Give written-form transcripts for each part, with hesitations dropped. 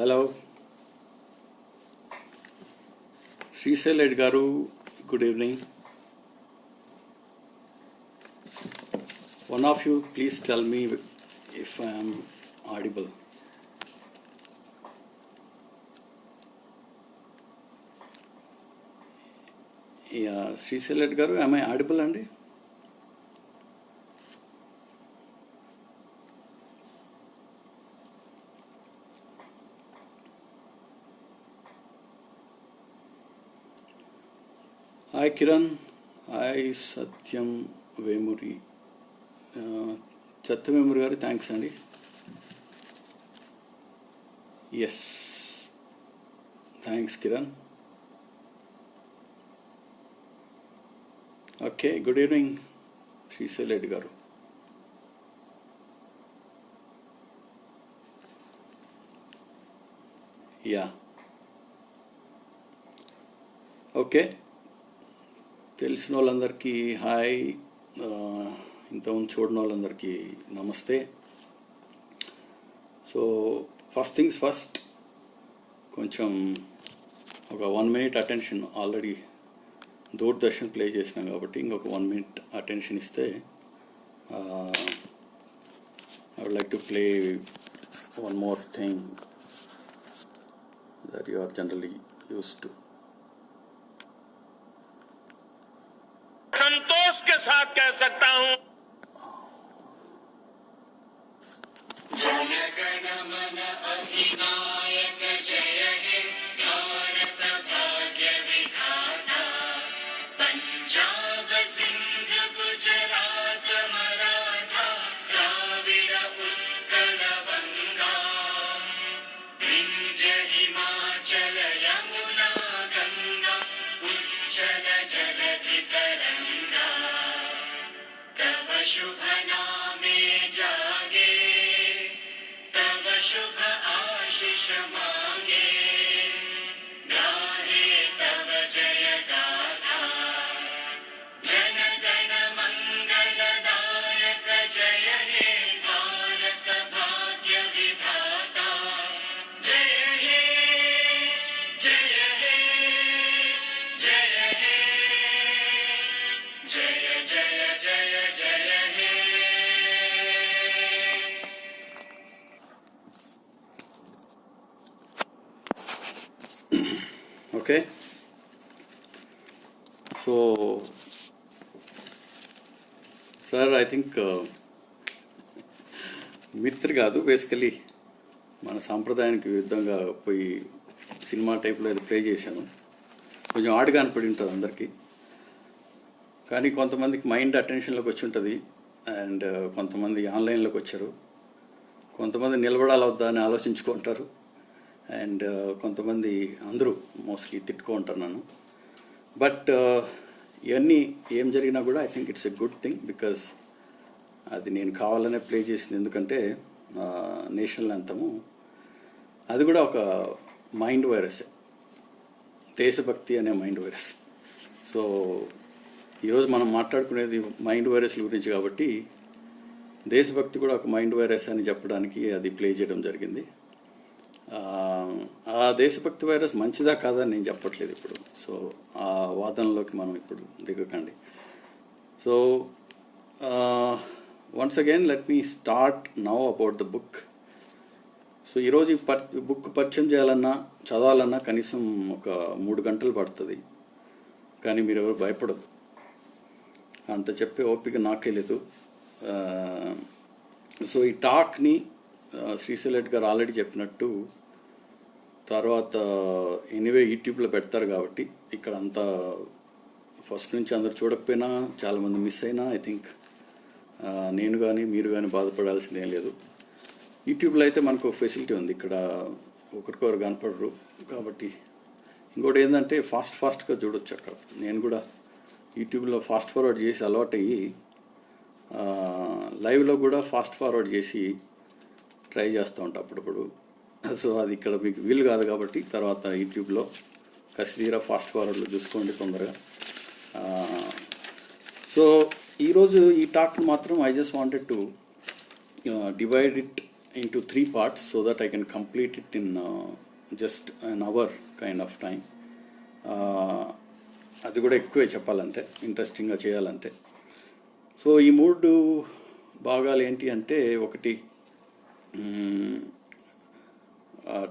Hello Srishail Reddy గారు, good evening. One of you please tell me if I am audible. Yeah, Srishail Reddy గారు, am I audible అండి? Hi Kiran, hi Satyam Vemuri, Satyavemuri గారు, thanks అండి. Yes, thanks Kiran. Okay, good evening Srishail Reddy గారు. Yeah, okay. తెలిసిన వాళ్ళందరికీ hi, ఇంతకుముందు చూడని వాళ్ళందరికీ నమస్తే. సో ఫస్ట్ థింగ్స్ ఫస్ట్, కొంచెం ఒక 1 minute attention. Already Doordarshan play చేసినాం కాబట్టి ఇంకొక 1 minute అటెన్షన్ ఇస్తే I would like to play one more thing that you are generally used to. Santosh के साथ कह सकता हूं, जय गण मन अधिनायक जय हे भारत भाग्य विधाता, पंजाब सिंध गुजरात मराठा द्राविड़ उत्कल बंगा, विंध्य हिमाचल यमुना गंगा उच्चल जलधि तरंगा, तव शुभ नामे जागे, तव शुभ आशीष मांगे, गाहे तव जय गाथा, जन गण मंगलदायक जय हे भारत भाग्य विधाता, जय हे जय हे जय हे जय जय जय जय हे. Okay, so sir, I think మిత్ర కాదు, బేసికలీ మన సాంప్రదాయానికి విరుద్ధంగా పోయి సినిమా టైప్లో అది ప్లే చేశాను. కొంచెం ఆడుగా అనిపడి ఉంటుంది అందరికీ, కానీ కొంతమందికి మైండ్ అటెన్షన్లోకి వచ్చి ఉంటుంది, అండ్ కొంతమంది ఆన్లైన్లోకి వచ్చారు, కొంతమంది నిలబడాలి వద్దా అని ఆలోచించుకుంటారు, అండ్ కొంతమంది అందరూ మోస్ట్లీ తిట్టుకుంటారు నన్ను. బట్ ఇవన్నీ ఏం జరిగినా కూడా I think it's a good thing, because అది నేను కావాలనే ప్లే చేసింది. ఎందుకంటే నేషనల్ యాంథము అది కూడా ఒక మైండ్ వైరస్, దేశభక్తి అనే మైండ్ వైరస్. సో ఈరోజు మనం మాట్లాడుకునేది మైండ్ వైరస్ల గురించి కాబట్టి దేశభక్తి కూడా ఒక మైండ్ వైరస్ అని చెప్పడానికి అది ప్లే చేయడం జరిగింది. ఆ దేశభక్తి వైరస్ మంచిదా కాదా అని నేను చెప్పట్లేదు ఇప్పుడు. సో ఆ వాదనలోకి మనం ఇప్పుడు దిగకండి. So once again let me start now about the book. So ఈరోజు ఈ బుక్ పరిచయం చేయాలన్నా చదవాలన్నా కనీసం ఒక 3 గంటలు పడుతుంది, కానీ మీరు ఎవరు భయపడదు, అంత చెప్పే ఓపిక నాకే లేదు. సో ఈ టాక్ని శ్రీశైల్ రెడ్డి గారు ఆల్రెడీ చెప్పినట్టు తర్వాత ఎనీవే యూట్యూబ్లో పెడతారు కాబట్టి ఇక్కడ అంతా ఫస్ట్ నుంచి అందరు చూడకపోయినా చాలామంది మిస్ అయినా ఐ థింక్ నేను కానీ మీరు కానీ బాధపడాల్సిందేం లేదు. యూట్యూబ్లో అయితే మనకు ఫెసిలిటీ ఉంది, ఇక్కడ ఒకరికొకరు కనపడరు కాబట్టి. ఇంకోటి ఏంటంటే ఫాస్ట్గా చూడొచ్చు అక్కడ. నేను కూడా యూట్యూబ్లో ఫాస్ట్ ఫార్వర్డ్ చేసి అలవాటు అయ్యి లైవ్లో కూడా ఫాస్ట్ ఫార్వర్డ్ చేసి ట్రై చేస్తూ ఉంటాను అప్పుడప్పుడు. సో అది ఇక్కడ మీకు వీలు కాదు కాబట్టి తర్వాత యూట్యూబ్లో కసిదీరా ఫాస్ట్ ఫార్వర్డ్లో చూసుకోండి తొందరగా. సో ఈరోజు ఈ టాక్ని మాత్రం I just wanted to divide it into 3 parts so that I can complete it in just an hour kind of time. అది కూడా ఎక్కువే చెప్పాలంటే, ఇంట్రెస్టింగ్గా చేయాలంటే. సో ఈ 3 భాగాలు ఏంటి అంటే, ఒకటి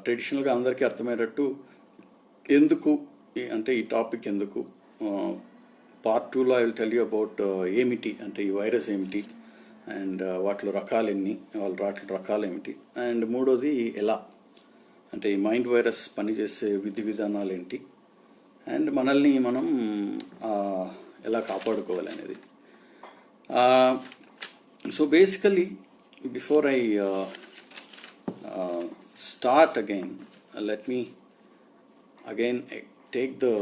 ట్రెడిషనల్గా అందరికీ అర్థమయ్యేటట్టు ఎందుకు అంటే ఈ టాపిక్ ఎందుకు. పార్ట్ 2లో I will tell you about ఏమిటి అంటే ఈ వైరస్ ఏమిటి, అండ్ వాటిలో రకాలు ఎన్ని, వాటిలో రకాలు ఏమిటి, అండ్ మూడోది ఎలా అంటే ఈ మైండ్ వైరస్ పనిచేసే విధానాలు ఏంటి, అండ్ మనల్ని మనం ఎలా కాపాడుకోవాలి అనేది. So basically before I start again, let me again take the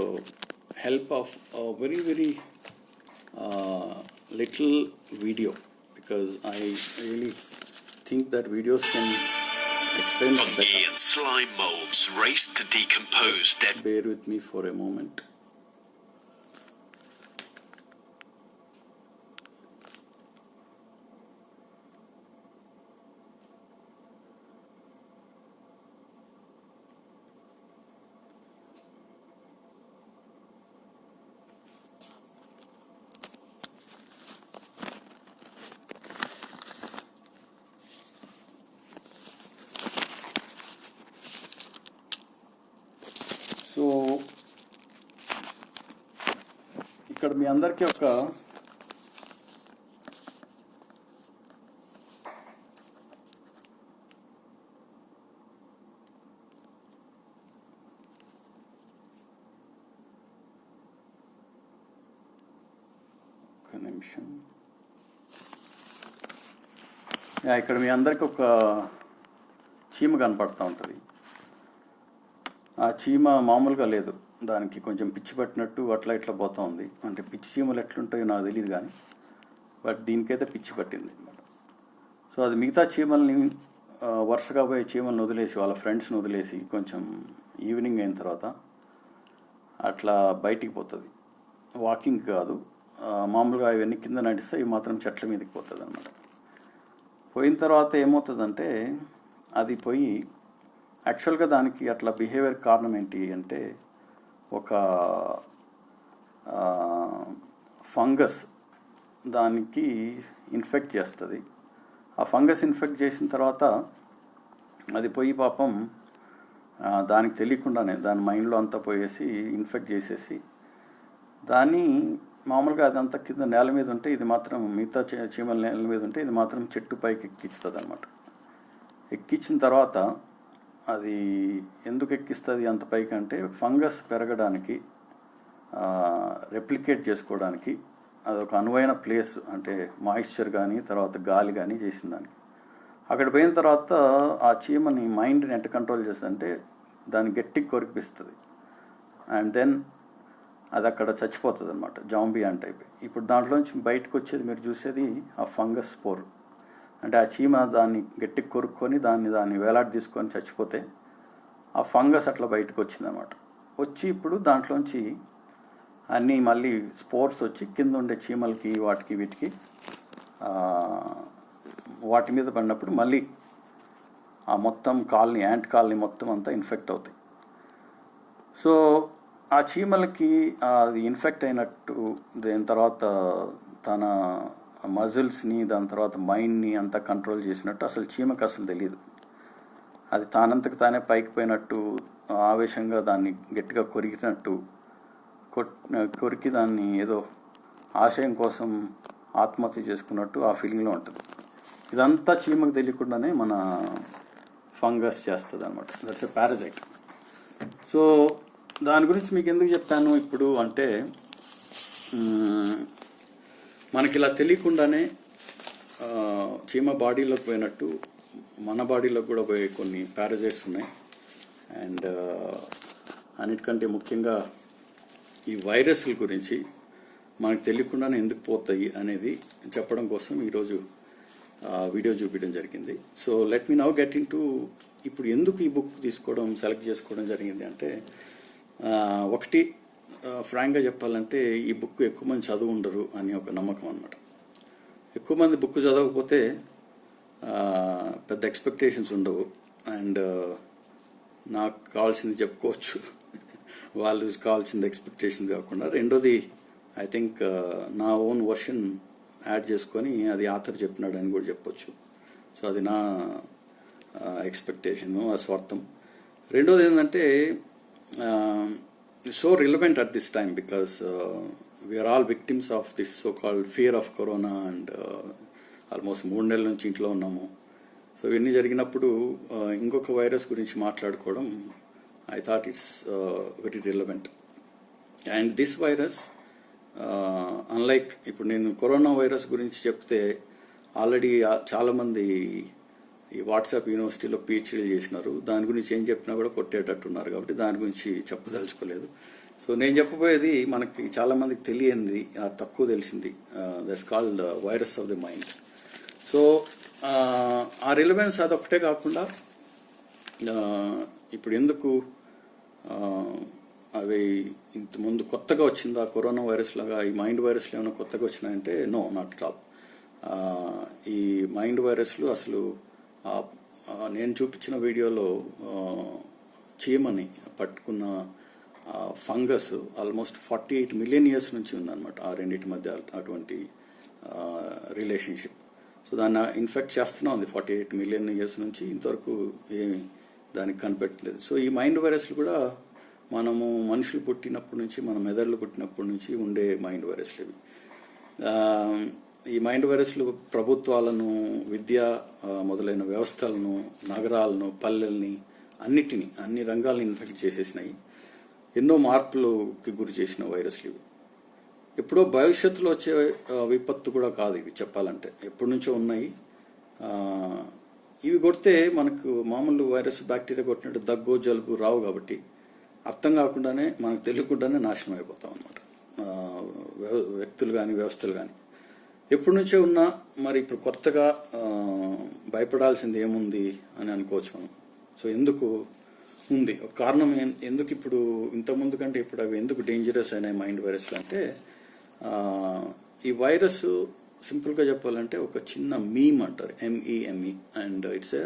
help of a very little video, because I really think that videos can explain it Fungi better. and slime molds race to decompose dead. Bear with me for a moment. So ఇక్కడ మీ అందరికీ ఒక నిమిషం, ఇక్కడ మీ అందరికీ ఒక చీమ కనపడుతూ ఉంటుంది. ఆ చీమ మామూలుగా లేదు, దానికి కొంచెం పిచ్చి పట్టినట్టు అట్లా ఇట్లా పోతూ ఉంది. అంటే పిచ్చి చీమలు ఎట్లుంటాయో నాకు తెలియదు కానీ, బట్ దీనికైతే పిచ్చి పట్టింది అనమాట. సో అది మిగతా చీమల్ని వరుసగా పోయే చీమలను వదిలేసి, వాళ్ళ ఫ్రెండ్స్ని వదిలేసి కొంచెం ఈవినింగ్ అయిన తర్వాత అట్లా బయటికి పోతుంది. వాకింగ్ కాదు, మామూలుగా ఇవన్నీ కింద నడిస్తే ఇవి మాత్రం చెట్ల మీదకి పోతుంది అనమాట. పోయిన తర్వాత ఏమవుతుందంటే, అది పోయి యాక్చువల్గా దానికి అట్లా బిహేవియర్ కారణం ఏంటి అంటే, ఒక ఫంగస్ దానికి ఇన్ఫెక్ట్ చేస్తుంది. ఆ ఫంగస్ ఇన్ఫెక్ట్ చేసిన తర్వాత అది పోయి పాపం దానికి తెలియకుండానే దాని మైండ్లో అంతా పోయేసి ఇన్ఫెక్ట్ చేసేసి, దాన్ని మామూలుగా అదంతా కింద నేల మీద ఉంటే, ఇది మాత్రం మిగతా చీమల నేల మీద ఉంటే ఇది మాత్రం చెట్టు పైకి ఎక్కిస్తుంది అనమాట. ఎక్కించిన తర్వాత అది ఎందుకు ఎక్కిస్తుంది అంత పైకి అంటే, ఫంగస్ పెరగడానికి, రెప్లికేట్ చేసుకోవడానికి అదొక అనువైన ప్లేస్. అంటే మాయిశ్చర్ కానీ తర్వాత గాలి కానీ చేసిన దానికి. అక్కడ పోయిన తర్వాత ఆ చీమని మైండ్ని ఎట్ట కంట్రోల్ చేస్తుందంటే, దాన్ని గట్టిగా కొరికిపిస్తుంది. అండ్ దెన్ అది అక్కడ చచ్చిపోతుంది అనమాట, జాంబీ అంటే అయిపోయి. ఇప్పుడు దాంట్లోంచి బయటకు వచ్చేది మీరు చూసేది ఆ ఫంగస్ స్పోర్. అంటే ఆ చీమ దాన్ని గట్టిగా కొరుక్కొని దాన్ని వేలాడి తీసుకొని చచ్చిపోతే ఆ ఫంగస్ అట్లా బయటకు వచ్చిందనమాట. వచ్చి ఇప్పుడు దాంట్లోంచి అన్నీ మళ్ళీ స్పోర్స్ వచ్చి కింద ఉండే చీమలకి వాటికి వీటికి వాటి మీద పడినప్పుడు మళ్ళీ ఆ మొత్తం కాలనీ, యాంట్ కాలనీ మొత్తం అంతా ఇన్ఫెక్ట్ అవుతాయి. సో ఆ చీమలకి అది ఇన్ఫెక్ట్ అయినట్టు, దాని తర్వాత తన మజిల్స్ని, దాని తర్వాత మైండ్ని అంతా కంట్రోల్ చేసినట్టు అసలు చీమకి అసలు తెలియదు. అది తానంతకు తానే పైకి పోయినట్టు, ఆవేశంగా దాన్ని గట్టిగా కొరికినట్టు, కొరికి దాన్ని ఏదో ఆశయం కోసం ఆత్మహత్య చేసుకున్నట్టు ఆ ఫీలింగ్లో ఉంటుంది. ఇదంతా చీమకు తెలియకుండానే మన ఫంగస్ చేస్తుంది అనమాట. That's a పారజైట్. సో దాని గురించి మీకు ఎందుకు చెప్పాను ఇప్పుడు అంటే, మనకి ఇలా తెలియకుండానే చీమ బాడీలోకి పోయినట్టు మన బాడీలోకి కూడా పోయే కొన్ని పారజైట్స్ ఉన్నాయి. అండ్ అన్నిటికంటే ముఖ్యంగా ఈ వైరస్ల గురించి మనకు తెలియకుండానే ఎందుకు పోతాయి అనేది చెప్పడం కోసం ఈరోజు వీడియో చూపించడం జరిగింది. So let me now get in to ఇప్పుడు ఎందుకు ఈ బుక్ సెలెక్ట్ చేసుకోవడం జరిగింది అంటే, ఒకటి ఫ్రాంక్గా చెప్పాలంటే ఈ బుక్ ఎక్కువ మంది చదువు ఉండరు అని ఒక నమ్మకం అనమాట. ఎక్కువ మంది బుక్ చదవకపోతే పెద్ద ఎక్స్పెక్టేషన్స్ ఉండవు. అండ్ నాకు కావాల్సింది చెప్పుకోవచ్చు, వాళ్ళు కావాల్సింది ఎక్స్పెక్టేషన్స్ కాకుండా. రెండోది ఐ థింక్ నా ఓన్ వర్షన్ యాడ్ చేసుకొని అది ఆథర్ చెప్పినాడు అని కూడా చెప్పొచ్చు. సో అది నా ఎక్స్పెక్టేషను, ఆ స్వార్థం. రెండోది ఏంటంటే so relevant at this time because we are all victims of this so called fear of corona and almost 3 నెలల నుంచి ఇంట్లో ఉన్నాము. సో ఇవన్నీ జరిగినప్పుడు ఇంకొక వైరస్ గురించి మాట్లాడుకోవడం I thought it's very relevant. And this virus unlike ఇప్పుడు నేను కరోనా వైరస్ గురించి చెప్తే ఆల్రెడీ చాలామంది ఈ వాట్సాప్ యూనివర్సిటీలో పిహెచ్డీలు చేసినారు. దాని గురించి ఏం చెప్పినా కూడా కొట్టేటట్టున్నారు, కాబట్టి దాని గురించి చెప్పదలుచుకోలేదు. సో నేను చెప్పబోయేది మనకి చాలామందికి తెలియంది, తక్కువ తెలిసింది. That's called virus of the mind. So ఆ రిలవెన్స్ అదొక్కటే కాకుండా ఇప్పుడు ఎందుకు అవి ఇంతకుముందు కొత్తగా వచ్చిందా కరోనా వైరస్ లాగా ఈ మైండ్ వైరస్లు ఏమైనా కొత్తగా వచ్చినాయంటే నో, నాట్ అట్ ఆల్. ఈ మైండ్ వైరస్లు అసలు నేను చూపించిన వీడియోలో చీమని పట్టుకున్న ఫంగస్ ఆల్మోస్ట్ 48 మిలియన్ ఇయర్స్ నుంచి ఉందన్నమాట. ఆ రెండింటి మధ్య అటువంటి రిలేషన్షిప్. సో దాన్ని ఇన్ఫెక్ట్ చేస్తూనే ఉంది 48 మిలియన్ ఇయర్స్ నుంచి. ఇంతవరకు ఏమి దానికి కనిపెట్టలేదు. సో ఈ మైండ్ వైరస్లు కూడా మనము మనుషులు పుట్టినప్పటి నుంచి, మన మెదడులు పుట్టినప్పటి నుంచి ఉండే మైండ్ వైరస్లు ఇవి. ఈ మైండ్ వైరస్లు ప్రభుత్వాలను, విద్య మొదలైన వ్యవస్థలను, నగరాలను, పల్లెల్ని, అన్ని రంగాలను ఇన్ఫెక్ట్ చేసేసినాయి. ఎన్నో మార్పులకి గురి చేసిన వైరస్లు ఇవి. ఎప్పుడో భవిష్యత్తులో వచ్చే విపత్తు కూడా కాదు ఇవి, చెప్పాలంటే ఎప్పటి నుంచో ఉన్నాయి. ఇవి కొడితే మనకు మామూలు వైరస్, బ్యాక్టీరియా కొట్టినట్టు దగ్గు, జలుబు రావు. కాబట్టి అర్థం కాకుండానే, మనకు తెలియకుండానే నాశనం అయిపోతాం అన్నమాట. వ్యక్తులు కానీ, వ్యవస్థలు కానీ ఎప్పటి నుంచో ఉన్నా. మరి ఇప్పుడు కొత్తగా భయపడాల్సింది ఏముంది అని అనుకోవచ్చు మనం. సో ఎందుకు ఉంది ఒక కారణం, ఎందుకు ఇప్పుడు ఇంతకుముందు కంటే ఇప్పుడు అవి ఎందుకు డేంజరస్ అయినాయి మైండ్ వైరస్లు అంటే, ఈ వైరస్ సింపుల్గా చెప్పాలంటే ఒక చిన్న మీమ్ అంటారు, MEME. And it's a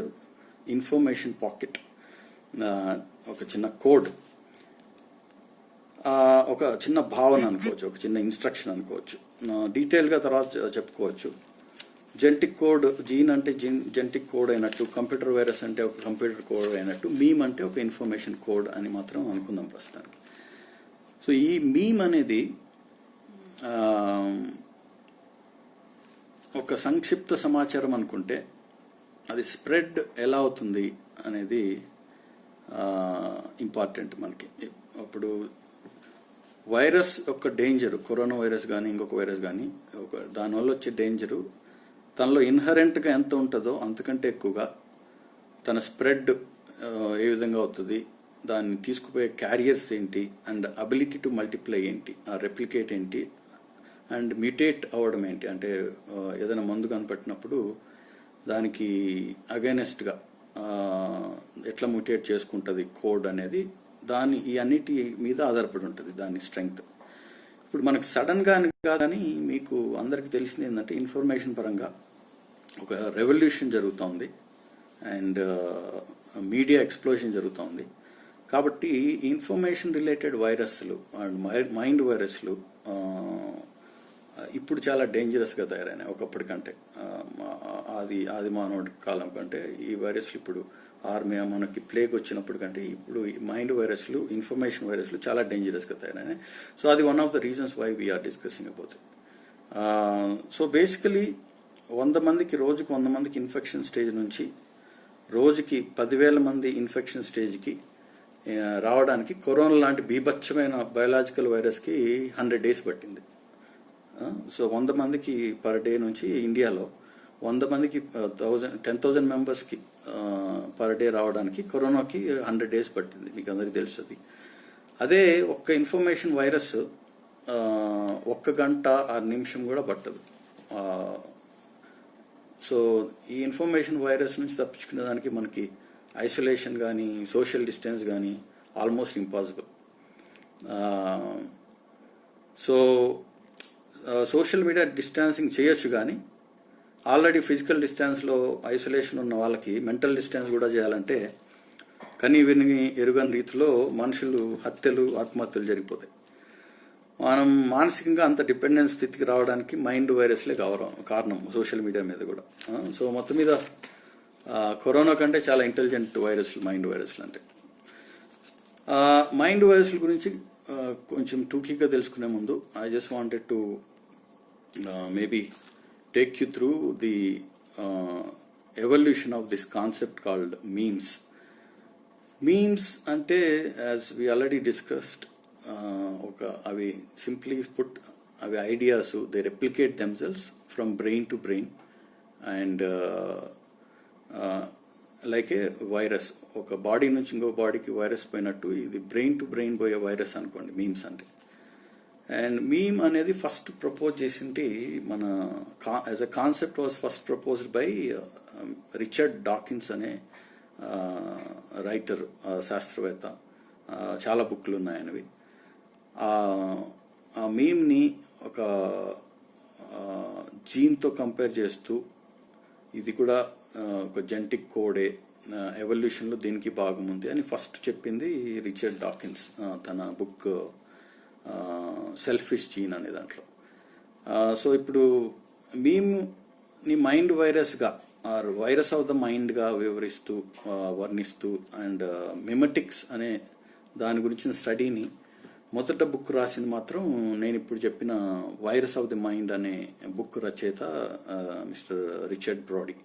information pocket, ఒక చిన్న కోడ్, ఒక చిన్న భావన అనుకోవచ్చు, ఒక చిన్న ఇన్స్ట్రక్షన్ అనుకోవచ్చు. డీటెయిల్గా తర్వాత చెప్పుకోవచ్చు. జెనెటిక్ కోడ్, జీన్ అంటే జెనెటిక్ కోడ్ అయినట్టు, కంప్యూటర్ వైరస్ అంటే ఒక కంప్యూటర్ కోడ్ అయినట్టు, మీమ్ అంటే ఒక ఇన్ఫర్మేషన్ కోడ్ అని మాత్రం అనుకుందాం ప్రస్తుతానికి. సో ఈ మీమ్ అనేది ఒక సంక్షిప్త సమాచారం అనుకుంటే, అది స్ప్రెడ్ ఎలా అవుతుంది అనేది ఇంపార్టెంట్ మనకి. ఇప్పుడు వైరస్ యొక్క డేంజరు, కరోనా వైరస్ కానీ ఇంకొక వైరస్ కానీ, దానివల్ల వచ్చే డేంజరు తనలో ఇన్హరెంట్గా ఎంత ఉంటుందో అంతకంటే ఎక్కువగా తన స్ప్రెడ్ ఏ విధంగా అవుతుంది, దాన్ని తీసుకుపోయే క్యారియర్స్ ఏంటి, అండ్ అబిలిటీ టు మల్టిప్లై ఏంటి, ఆ రెప్లికేట్ ఏంటి, అండ్ మ్యూటేట్ అవ్వడం ఏంటి, అంటే ఏదైనా మందు కనిపెట్టినప్పుడు దానికి అగైనెస్ట్గా ఎట్లా మ్యూటేట్ చేసుకుంటుంది కోడ్ అనేది, ఈ అన్నిటి మీద ఆధారపడి ఉంటుంది దాని స్ట్రెంగ్త్. ఇప్పుడు మనకు సడన్గా కాదని మీకు అందరికీ తెలిసింది ఏంటంటే, ఇన్ఫర్మేషన్ పరంగా ఒక రెవల్యూషన్ జరుగుతోంది అండ్ మీడియా ఎక్స్ప్లోషన్ జరుగుతోంది. కాబట్టి ఇన్ఫర్మేషన్ రిలేటెడ్ వైరస్లు అండ్ మైండ్ వైరస్లు ఇప్పుడు చాలా డేంజరస్గా తయారైనాయి ఒకప్పటికంటే. ఆది మానవుడి కాలం కంటే ఈ వైరస్లు ఇప్పుడు మనకి ప్లేగ్ వచ్చినప్పుడు కంటే ఇప్పుడు ఈ మైండ్ వైరస్లు, ఇన్ఫర్మేషన్ వైరస్లు చాలా డేంజరస్గా తయారైనాయి. సో అది one of the reasons why we are discussing about it. So basically 100 మందికి, రోజుకి 100 మందికి ఇన్ఫెక్షన్ స్టేజ్ నుంచి రోజుకి 10,000 మంది ఇన్ఫెక్షన్ స్టేజ్కి రావడానికి కరోనా లాంటి బీభత్సమైన బయలాజికల్ వైరస్కి 100 days పట్టింది. సో 100 మందికి పర్ డే నుంచి ఇండియాలో 100 మందికి 10,000 మెంబర్స్కి పర్ డే రావడానికి కరోనాకి 100 days పట్టింది, మీకు అందరికీ తెలుస్తుంది. అదే ఒక్క ఇన్ఫర్మేషన్ వైరస్ 1 గంట 6 నిమిషం కూడా పట్టదు. సో ఈ ఇన్ఫర్మేషన్ వైరస్ నుంచి తప్పించుకునే దానికి మనకి ఐసోలేషన్ కానీ, సోషల్ డిస్టెన్స్ కానీ almost impossible. So social media distancing చేయొచ్చు, కానీ ఆల్రెడీ ఫిజికల్ డిస్టెన్స్లో ఐసోలేషన్ ఉన్న వాళ్ళకి మెంటల్ డిస్టెన్స్ కూడా చేయాలంటే కని విని ఎరుగని రీతిలో మనుషులు హత్యలు ఆత్మహత్యలు జరిగిపోతాయి. మనం మానసికంగా అంత డిపెండెన్స్ స్థితికి రావడానికి మైండ్ వైరస్లే కారణం సోషల్ మీడియా మీద కూడా. సో మొత్తం మీద కరోనా కంటే చాలా ఇంటెలిజెంట్ వైరస్లు మైండ్ వైరస్లు అంటే. మైండ్ వైరస్ల గురించి కొంచెం టూకీగా తెలుసుకునే ముందు I just wanted to maybe take you through the evolution of this concept called memes. Memes ante, as we already discussed, avi simply put avi ideas, they replicate themselves from brain to brain and like a virus, oka body nunchi ingo body ki virus poinattu idi brain to brain boye virus anukondi memes ante. And meme అనేది first propose చేసింది మన as a concept was first proposed by Richard Dawkins అనే writer, శాస్త్రవేత్త. చాలా బుక్లు ఉన్నాయి ఆయనవి. ఆ మీమ్ని ఒక జీన్తో కంపేర్ చేస్తూ ఇది కూడా ఒక జెనెటిక్ కోడే, ఎవల్యూషన్లో దీనికి భాగం ఉంది అని ఫస్ట్ చెప్పింది రిచర్డ్ డాకిన్స్ తన బుక్ సెల్ఫిష్ జీన్ అనే దాంట్లో. సో ఇప్పుడు మీమ్ని మైండ్ వైరస్గా ఆర్ వైరస్ ఆఫ్ ద మైండ్గా వివరిస్తూ వర్ణిస్తూ అండ్ మిమెటిక్స్ అనే దాని గురించిన స్టడీని మొదట బుక్ రాసింది మాత్రం నేను ఇప్పుడు చెప్పిన వైరస్ ఆఫ్ ది మైండ్ అనే బుక్ రచయిత మిస్టర్ రిచర్డ్ బ్రాడీ.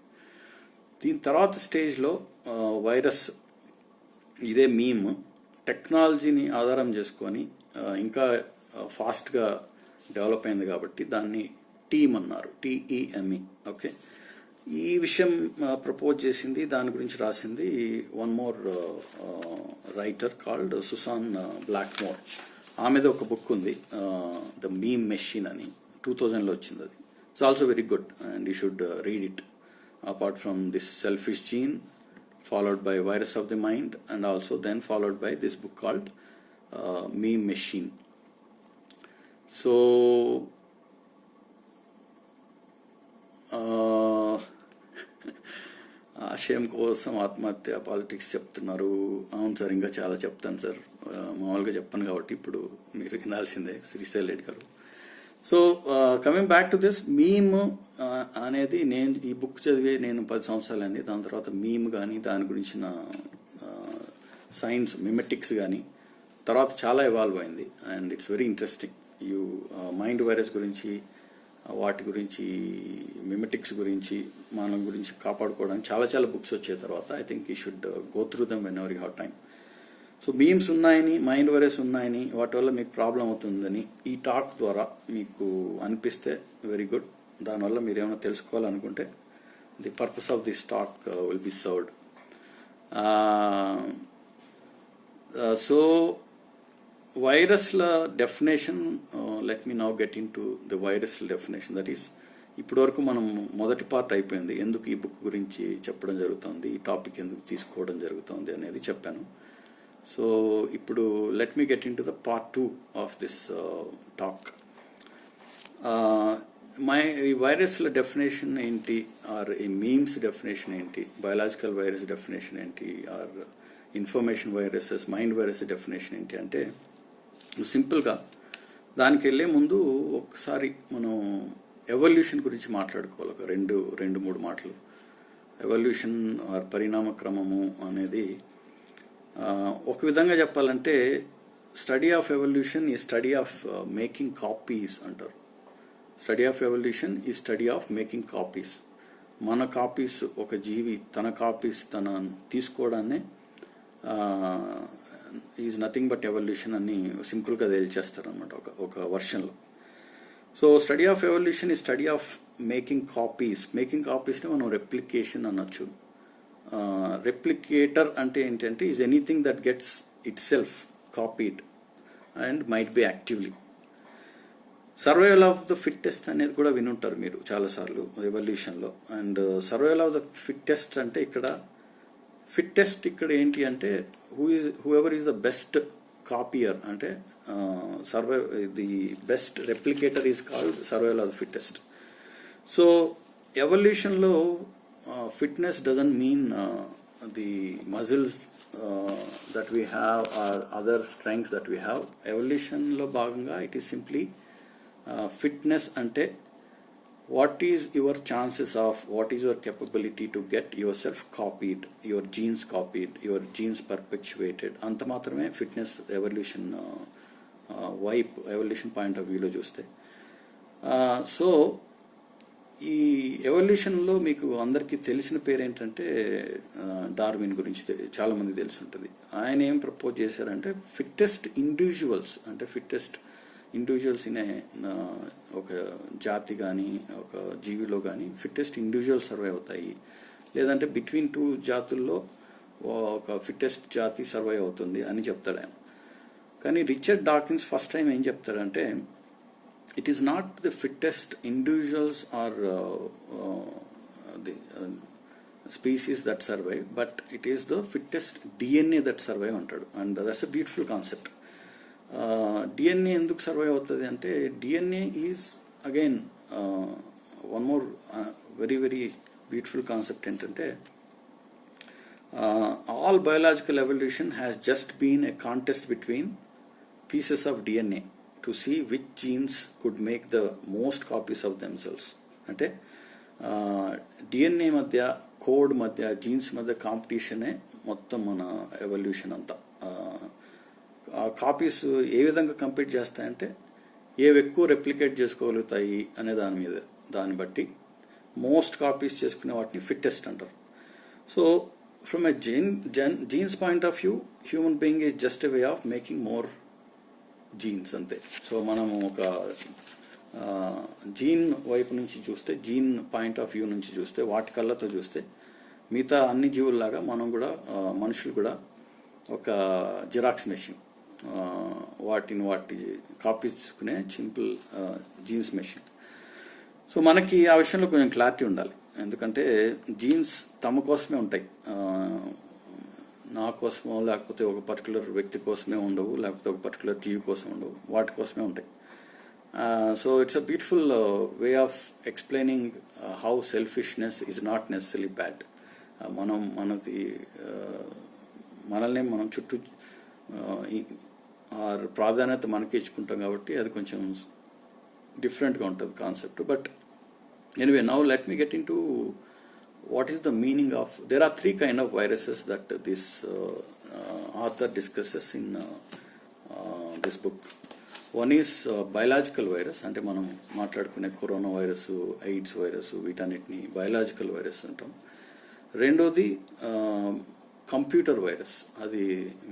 దీని తర్వాత స్టేజ్లో వైరస్ ఇదే మీమ్ టెక్నాలజీని ఆధారం చేసుకొని ఇంకా ఫాస్ట్గా డెవలప్ అయింది కాబట్టి దాన్ని టీమ్ అన్నారు, TEME. ఓకే, ఈ విషయం ప్రపోజ్ చేసింది, దాని గురించి రాసింది one more writer called Susan Blackmore. ఆమెది ఒక బుక్ ఉంది, ద మీమ్ మెషిన్ అని, 2000లో వచ్చింది. అది it's also very good and you should read it. Apart from this selfish gene, followed by virus of the mind, and also then followed by this book called Meme Machine. So ఆశయం కోసం ఆత్మహత్య politics చెప్తున్నారు. అవును sir, ఇంకా చాలా చెప్తాను sir, మామూలుగా చెప్పాను కాబట్టి ఇప్పుడు మీరు వినాల్సిందే శ్రీశైల్ రెడ్డి గారు. So coming back to this meme అనేది, నేను ఈ బుక్ చదివి నేను 10 సంవత్సరాలు అయింది. దాని తర్వాత మీమ్ కానీ దాని గురించిన సైన్స్ మిమెటిక్స్ కానీ తర్వాత చాలా ఎవాల్వ్ అయింది and it's very interesting. You mind virus గురించి, వాటి గురించి, మిమెటిక్స్ గురించి, మన గురించి కాపాడుకోవడానికి చాలా చాలా బుక్స్ వచ్చే తర్వాత I think you should go through them whenever you have time. So memes ఉన్నాయని, మైండ్ వైరస్ ఉన్నాయని, వాటి వల్ల మీకు ప్రాబ్లం అవుతుందని ఈ టాక్ ద్వారా మీకు అనిపిస్తే వెరీ గుడ్. దానివల్ల మీరు ఏమైనా తెలుసుకోవాలనుకుంటే the purpose of this talk will be served. So వైరస్ల definition, let me now get in to the virus definition. That is, ఇప్పటి వరకు మనం మొదటి పార్ట్ అయిపోయింది, ఎందుకు ఈ బుక్ గురించి చెప్పడం జరుగుతుంది, ఈ టాపిక్ ఎందుకు తీసుకోవడం జరుగుతుంది అనేది చెప్పాను. సో ఇప్పుడు let me get in to the part 2 of this talk. ఈ వైరస్ల డెఫినేషన్ ఏంటి, ఆర్ ఈ మీమ్స్ డెఫినేషన్ ఏంటి, బయాలజికల్ వైరస్ డెఫినేషన్ ఏంటి, or information viruses, mind virus definition ఏంటి అంటే, సింపుల్గా దానికి వెళ్ళే ముందు ఒకసారి మనం ఎవల్యూషన్ గురించి మాట్లాడుకోవాలి. ఒక రెండు మూడు మాటలు. ఎవల్యూషన్ ఆర్ పరిణామ క్రమము అనేది ఒక విధంగా చెప్పాలంటే, స్టడీ ఆఫ్ ఎవల్యూషన్ ఈ స్టడీ ఆఫ్ మేకింగ్ కాపీస్ అంటారు. స్టడీ ఆఫ్ ఎవల్యూషన్ ఈ స్టడీ ఆఫ్ మేకింగ్ కాపీస్. మన కాపీస్, ఒక జీవి తన కాపీస్ తన తీసుకోవడాన్నే ఈజ్ నథింగ్ బట్ ఎవల్యూషన్ అని సింపుల్గా తేల్చేస్తారు అనమాట ఒక వర్షన్లో. సో స్టడీ ఆఫ్ ఎవల్యూషన్ ఈ study of making copies. Making కాపీస్ని మనం రెప్లికేషన్ అనొచ్చు. రెప్లికేటర్ అంటే ఏంటంటే, is anything that gets itself copied and might be actively. Survival of the fittest అనేది కూడా వినుంటారు మీరు చాలాసార్లు ఎవల్యూషన్లో. And survival of the fittest అంటే, ఇక్కడ ఫిట్టెస్ట్ ఇక్కడ ఏంటి అంటే, whoever is the best copier అంటే the best replicator is called survival of the fittest. So ఎవల్యూషన్లో fitness doesn't mean the muscles that we have or other strengths that we have. ఎవల్యూషన్లో భాగంగా it is simply fitness అంటే what is your chances of, what is your capability to get yourself copied, your genes copied, your genes perpetuated. అంత మాత్రమే fitness evolution వైప్ evolution point of వ్యూలో చూస్తే. So ఈ ఎవల్యూషన్లో మీకు అందరికీ తెలిసిన పేరు ఏంటంటే డార్విన్ గురించి చాలామంది తెలిసి ఉంటుంది. ఆయన ఏం ప్రపోజ్ చేశారంటే ఫిట్టెస్ట్ ఇండివిజువల్స్ అంటే ఫిట్టెస్ట్ ఇండివిజువల్స్ ఇన్ ఒక జాతి కానీ ఒక జీవిలో కానీ ఫిట్టెస్ట్ ఇండివిజువల్స్ సర్వైవ్ అవుతాయి, లేదంటే బిట్వీన్ టూ జాతుల్లో ఒక ఫిట్టెస్ట్ జాతి సర్వైవ్ అవుతుంది అని చెప్తాడు ఆయన. కానీ రిచర్డ్ డాకిన్స్ ఫస్ట్ టైం ఏం చెప్తాడంటే it is not the fittest individuals or the species that survive, but it is the fittest DNA that survive అంటాడు. And that's a beautiful concept. DNA ఎందుకు సర్వైవ్ అవుతుంది అంటే DNA is again one more very very beautiful concept ఏంటంటే all biological evolution has just been a contest between pieces of DNA to see which genes could make the most copies of themselves. అంటే DNA మధ్య code మధ్య jeans మధ్య కాంపిటీషనే మొత్తం మన evolution అంతా. Copies ఏ విధంగా compete చేస్తాయంటే ఏవి ఎక్కువ రెప్లికేట్ చేసుకోగలుగుతాయి అనే దాన్ని బట్టి మోస్ట్ కాపీస్ చేసుకునే వాటిని ఫిట్టెస్ట్ అంటారు. So from a jeans pant of view human being is just a way of making more jeans అంతే. సో మనము ఒక జీన్ వైపు నుంచి చూస్తే, జీన్ పాయింట్ ఆఫ్ వ్యూ నుంచి చూస్తే, వాటి కళ్ళతో చూస్తే మిగతా అన్ని జీవుల్లాగా మనం కూడా మనుషులు కూడా ఒక జిరాక్స్ మెషిన్, వాటి కాపీస్ తీసుకునే సింపుల్ జీన్స్ మెషిన్. సో మనకి ఆ విషయంలో కొంచెం క్లారిటీ ఉండాలి, ఎందుకంటే జీన్స్ తమ కోసమే ఉంటాయి, నా కోసమో లేకపోతే ఒక పర్టికులర్ వ్యక్తి కోసమే ఉండవు, లేకపోతే ఒక పర్టికులర్ జీవి కోసం ఉండవు, వాటి కోసమే ఉంటాయి. So it's a beautiful way of explaining how selfishness is not necessary bad. మనల్ని మనం చుట్టూ ప్రాధాన్యత మనకి ఇచ్చుకుంటాం కాబట్టి అది కొంచెం డిఫరెంట్గా ఉంటుంది concept. But anyway, now let me get in to what is the meaning of, there are three kind of viruses that this author discusses in this book. One is biological virus, అంటే మనం మాట్లాడుకునే corona virus, AIDS virus, వీటన్నిటిని biological virus అంటాం. రెండోది computer virus, అది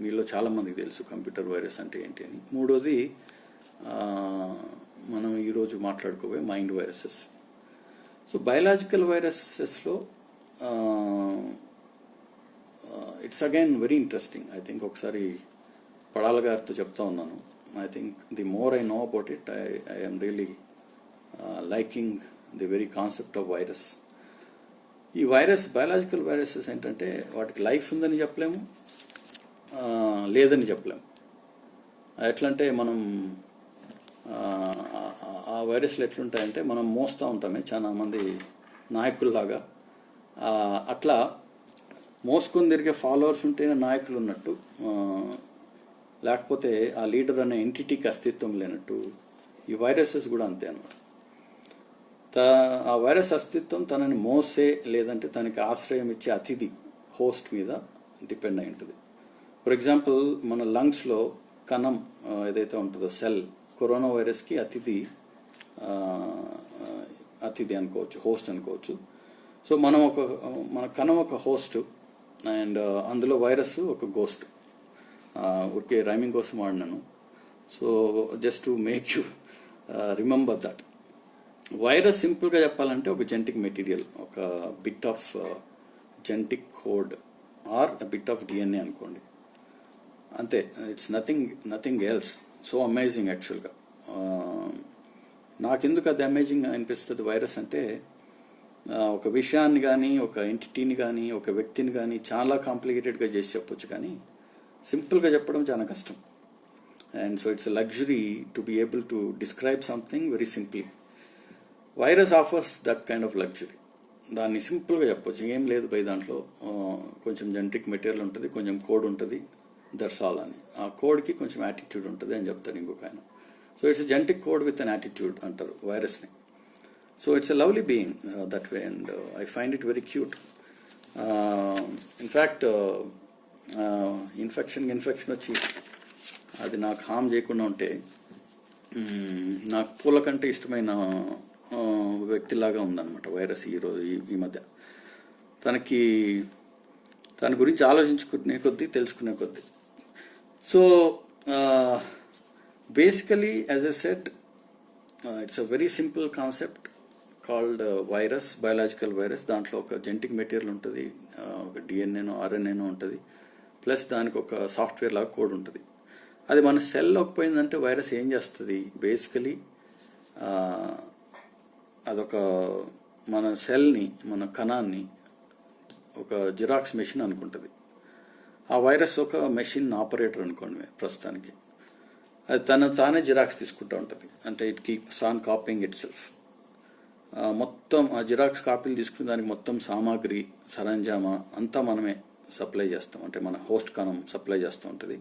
మీలో చాలామందికి తెలుసు కంప్యూటర్ వైరస్ అంటే ఏంటి అని. మూడోది మనం ఈరోజు మాట్లాడుకోబోయే మైండ్ వైరసెస్. సో బయాలజికల్ వైరసెస్లో it's again very interesting. I think ఒకసారి పడాల గారితో చెప్తా ఉన్నాను. I think the more I know about it, I am really liking the very concept of virus. ఈ వైరస్, బయాలజికల్ వైరసెస్ ఏంటంటే వాటికి లైఫ్ ఉందని చెప్పలేము, లేదని చెప్పలేము. ఎట్లంటే మనం ఆ వైరస్లు ఎట్లుంటాయంటే మనం మోస్తూ ఉంటామే చాలా మంది నాయకుల్లాగా, అట్లా మోసుకొని తిరిగే ఫాలోవర్స్ ఉంటేనే నాయకులు ఉన్నట్టు, లేకపోతే ఆ లీడర్ అనే ఎంటిటీకి అస్తిత్వం లేనట్టు ఈ వైరసెస్ కూడా అంతే అన్నమాట. ఆ వైరస్ అస్తిత్వం తనని మోసే లేదంటే తనకి ఆశ్రయం ఇచ్చే అతిథి, హోస్ట్ మీద డిపెండ్ అయి ఉంటుంది. ఫర్ ఎగ్జాంపుల్ మన లంగ్స్లో కణం ఏదైతే ఉంటుందో సెల్, కరోనా వైరస్కి అతిథి అనుకోవచ్చు, హోస్ట్ అనుకోవచ్చు. సో మన కణం ఒక హోస్ట్ అండ్ అందులో వైరస్ ఒక గోస్ట్. ఓకే, రైమింగ్ కోసం వాడినాను. So just to make you remember that. Virus సింపుల్గా చెప్పాలంటే ఒక జెనెటిక్ మెటీరియల్, ఒక bit of genetic code or bit of DNA అనుకోండి, అంతే. It's nothing else. So amazing యాక్చువల్గా. నాకెందుకు అది అమేజింగ్ అనిపిస్తుంది వైరస్ అంటే, ఒక విషయాన్ని కానీ, ఒక ఎంటిటీని కానీ, ఒక వ్యక్తిని కానీ చాలా కాంప్లికేటెడ్గా చేసి చెప్పొచ్చు, కానీ సింపుల్గా చెప్పడం చాలా కష్టం. And so it's a luxury to be able to describe something very simply. Virus offers that kind of luxury. దాన్ని సింపుల్గా చెప్పొచ్చు, ఏం లేదు బై దాంట్లో కొంచెం జెనెటిక్ మెటీరియల్ ఉంటుంది, కొంచెం కోడ్ ఉంటుంది, దట్స్ ఆల్ అని. ఆ కోడ్కి కొంచెం యాటిట్యూడ్ ఉంటుంది అని చెప్తాడు ఇంకొక ఆయన. So it's genetic code with an attitude అంటారు వైరస్ని. So it's a lovely being that way, and I find it very cute. In fact infection వచ్చి అది నాకు హామ్ చేయకుండా ఉంటే నాకు పూల కంటే ఇష్టమైన వ్యక్తిలాగా ఉందన్నమాట వైరస్ ఈరోజు ఈ మధ్య. తన గురించి ఆలోచించుకునే కొద్దీ, తెలుసుకునే కొద్దీ. So basically as a said, it's a very simple concept called virus, biological virus. దాంట్లో ఒక జెనెటిక్ మెటీరియల్ ఉంటుంది, ఒక డిఎన్ఏనో ఆర్ఎన్ఏనో ఉంటుంది, ప్లస్ దానికి ఒక సాఫ్ట్వేర్ లాగా కోడ్ ఉంటుంది. అది మన సెల్లోకి పోయిందంటే వైరస్ ఏం చేస్తుంది, బేసికలీ అదొక మన సెల్ని, మన కణాన్ని ఒక జిరాక్స్ మెషిన్ అనుకుంటుంది. ఆ వైరస్ ఒక మెషిన్ ఆపరేటర్ అనుకోండి ప్రస్తుతానికి. అది తానే జిరాక్స్ తీసుకుంటూ ఉంటుంది, అంటే it keeps on copying it self. మొత్తం ఆ జిరాక్స్ కాపీలు తీసుకుని దానికి మొత్తం సామాగ్రి, సరంజామా అంతా మనమే సప్లై చేస్తాం, అంటే మన హోస్ట్ కణం సప్లై చేస్తూ ఉంటుంది.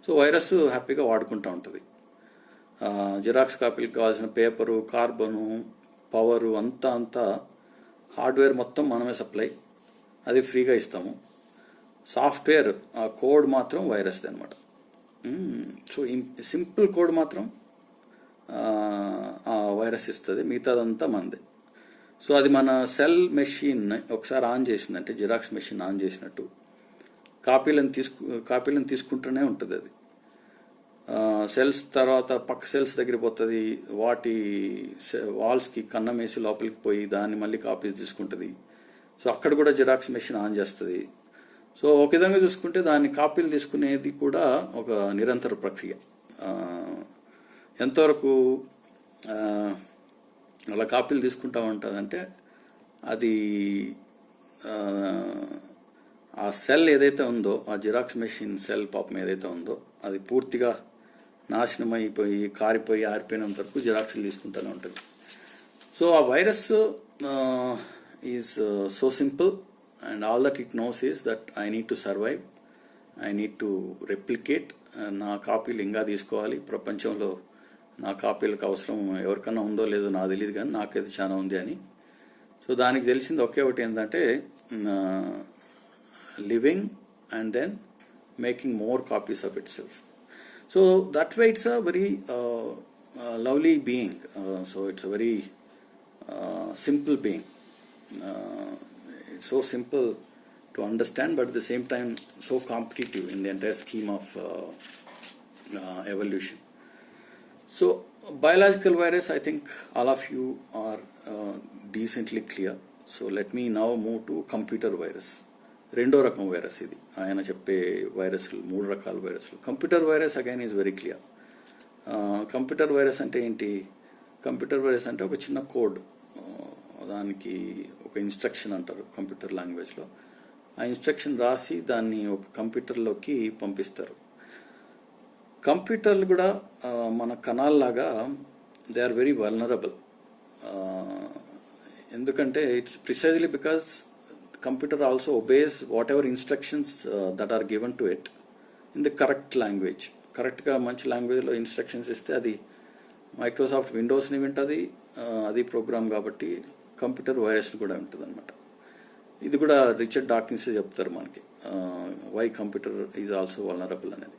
సో వైరస్ హ్యాపీగా వాడుకుంటూ ఉంటుంది. జిరాక్స్ కాపీలకు కావాల్సిన పేపరు, కార్బను, పవరు అంతా హార్డ్వేర్ మొత్తం మనమే సప్లై, అది ఫ్రీగా ఇస్తాము. సాఫ్ట్వేర్, ఆ కోడ్ మాత్రం వైరస్ది అనమాట. సో సింపుల్ కోడ్ మాత్రం ఆ వైరస్ ఇస్తుంది, మిగతాదంతా మనది. సో అది మన సెల్ మెషిన్ ఒకసారి ఆన్ చేసిందంటే, జిరాక్స్ మెషిన్ ఆన్ చేసినట్టు కాపీలను తీసుకుంటూనే ఉంటుంది. అది సెల్స్ తర్వాత పక్క సెల్స్ దగ్గర పోతుంది, వాటి వాల్స్కి కన్నం వేసి లోపలికి పోయి దాన్ని మళ్ళీ కాపీస్ తీసుకుంటుంది. సో అక్కడ కూడా జిరాక్స్ మెషిన్ ఆన్ చేస్తుంది. సో ఒక విధంగా చూసుకుంటే దాన్ని కాపీలు తీసుకునేది కూడా ఒక నిరంతర ప్రక్రియ. ఎంతవరకు అలా కాపీలు తీసుకుంటా ఉంటుందంటే, అది ఆ సెల్ ఏదైతే ఉందో, ఆ జిరాక్స్ మెషిన్ సెల్ పాపం ఏదైతే ఉందో, అది పూర్తిగా నాశనం అయిపోయి, కారిపోయి, ఆరిపోయినంత వరకు జిరాక్స్లు తీసుకుంటూనే ఉంటుంది. సో ఆ virus is so simple, and all that it knows is that I need to survive, I need to replicate. నా కాపీలు ఇంకా తీసుకోవాలి, ప్రపంచంలో నా కాపీలకు అవసరం ఎవరికన్నా ఉందో లేదో నాకు తెలియదు, కానీ నాకైతే చాలా ఉంది అని. సో దానికి తెలిసింది ఒకే ఒకటి ఏంటంటే, living and then making more copies of itself. So that way it's a very lovely being. So it's a very simple being. It's so simple to understand, but at the same time so competitive in the entire scheme of evolution. So biological virus, I think all of you are decently clear. So let me now move to computer virus. రెండో రకం virus ఇది. ఆయన చెప్పే వైరస్లు 3 రకాల వైరస్లు. Computer virus again is very clear. Computer virus అంటే ఏంటి? కంప్యూటర్ వైరస్ అంటే ఒక చిన్న కోడ్, దానికి ఒక ఇన్స్ట్రక్షన్ అంటారు కంప్యూటర్ లాంగ్వేజ్లో. ఆ ఇన్స్ట్రక్షన్ రాసి దాన్ని ఒక కంప్యూటర్లోకి పంపిస్తారు. కంప్యూటర్లు కూడా మన కణాల్లాగా దే ఆర్ వెరీ వల్నరబుల్. ఎందుకంటే it's precisely because computer also obeys whatever instructions that are given to it in the correct language. కరెక్ట్గా మంచి లాంగ్వేజ్లో ఇన్స్ట్రక్షన్స్ ఇస్తే అది మైక్రోసాఫ్ట్ విండోస్ని వింటుంది, అది ప్రోగ్రామ్ కాబట్టి కంప్యూటర్ వైరస్ని కూడా ఉంటుంది అనమాట. ఇది కూడా రిచర్డ్ డాకిన్స్ చెప్తారు మనకి, why computer is also vulnerable అనేది.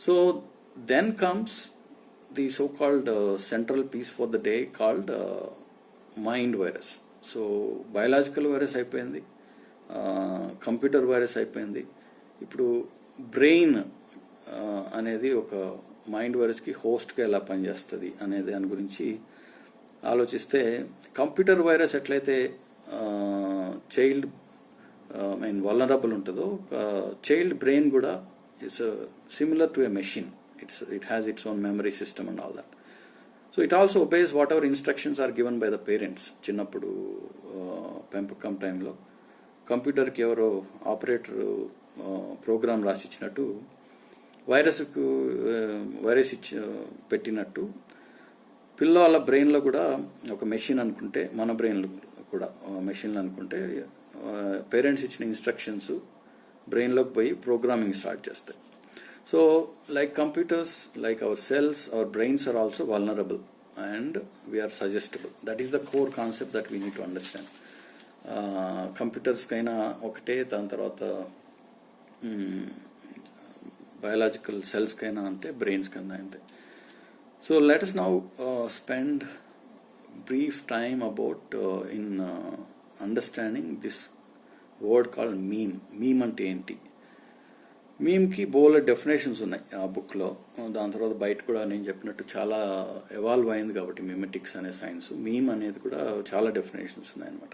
So then comes the so called central piece for the day called mind virus. So biological virus అయిపోయింది, కంప్యూటర్ వైరస్ అయిపోయింది. ఇప్పుడు బ్రెయిన్ అనేది ఒక మైండ్ వైరస్కి హోస్ట్గా ఎలా పనిచేస్తుంది అనే దాని గురించి ఆలోచిస్తే, కంప్యూటర్ వైరస్ ఎట్లయితే చైల్డ్ వల్నరబుల్ ఉంటుందో, చైల్డ్ బ్రెయిన్ కూడా it's similar to a machine. It has its own memory system and all that. So it also obeys whatever instructions are given by the parents. చిన్నప్పుడు పెంపకం టైంలో కంప్యూటర్కి ఎవరో operator programme రాసి ఇచ్చినట్టు, virus పెట్టినట్టు పిల్లల బ్రెయిన్లో కూడా ఒక మెషిన్ అనుకుంటే, మన బ్రెయిన్లో కూడా మెషిన్లు అనుకుంటే పేరెంట్స్ ఇచ్చిన ఇన్స్ట్రక్షన్స్ బ్రెయిన్లోకి పోయి ప్రోగ్రామింగ్ స్టార్ట్ చేస్తాయి. So like computers, like our cells, our brains are also vulnerable and we're suggestible. That is the core concept that we need to understand. కంప్యూటర్స్కైనా ఒకటే, దాని తర్వాత బయాలజికల్ సెల్స్కైనా అంతే, బ్రెయిన్స్కైనా అంతే. So let us now spend brief time about in understanding this word called meme. Meme అంటే ఏంటి? మీమ్కి బోల్డ్ డెఫినేషన్స్ ఉన్నాయి ఆ బుక్లో. దాని తర్వాత బయట కూడా నేను చెప్పినట్టు చాలా ఎవాల్వ్ అయింది కాబట్టి మిమెటిక్స్ అనే సైన్స్. మీమ్ అనేది కూడా చాలా డెఫినేషన్స్ ఉన్నాయి అన్నమాట.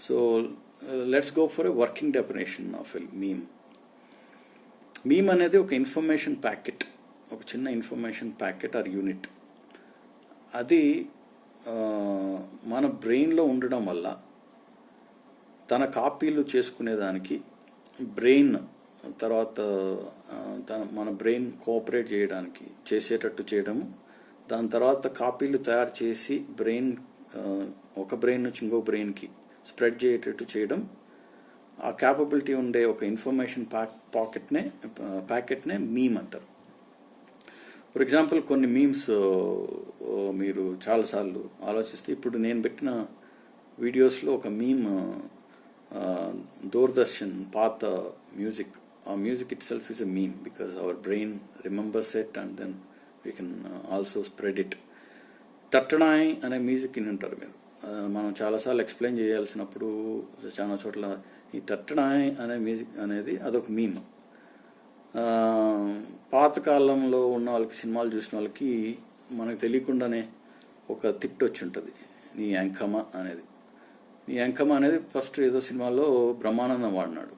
So let's go for a working definition of a meme. Meme అనేది ఒక ఇన్ఫర్మేషన్ ప్యాకెట్, ఒక చిన్న ఇన్ఫర్మేషన్ ప్యాకెట్ ఆర్ యూనిట్. అది మన బ్రెయిన్లో ఉండడం వల్ల తన కాపీలు చేసుకునేదానికి బ్రెయిన్ తర్వాత మన బ్రెయిన్ కోఆపరేట్ చేయడానికి చేసేటట్టు చేయడము, దాని తర్వాత కాపీలు తయారు చేసి బ్రెయిన్ ఒక బ్రెయిన్ నుంచి ఇంకో బ్రెయిన్కి స్ప్రెడ్ చేసేటట్టు చేయడం, ఆ క్యాపబిలిటీ ఉండే ఒక ఇన్ఫర్మేషన్ ప్యాకెట్నే మీమ్ అంటారు. ఫర్ ఎగ్జాంపుల్ కొన్ని మీమ్స్ మీరు చాలాసార్లు ఆలోచిస్తే, ఇప్పుడు నేను పెట్టిన వీడియోస్లో ఒక మీమ్ దూరదర్శన్ పాత మ్యూజిక్, ఆ music itself is a meme because our brain remembers it and then we can also spread it. టట్టడాయ్ అనే మ్యూజిక్ విని ఉంటారు మీరు. మనం చాలాసార్లు ఎక్స్ప్లెయిన్ చేయాల్సినప్పుడు చాలా చోట్ల ఈ టట్టడాయ్ అనే మ్యూజిక్ అనేది అదొక మీమ్. పాతకాలంలో ఉన్న వాళ్ళకి, సినిమాలు చూసిన వాళ్ళకి మనకు తెలియకుండానే ఒక తిట్టు వచ్చి ఉంటుంది, నీ యాంకమ అనేది. నీ యాంకమ అనేది ఫస్ట్ ఏదో సినిమాలో బ్రహ్మానందం వాడినాడు.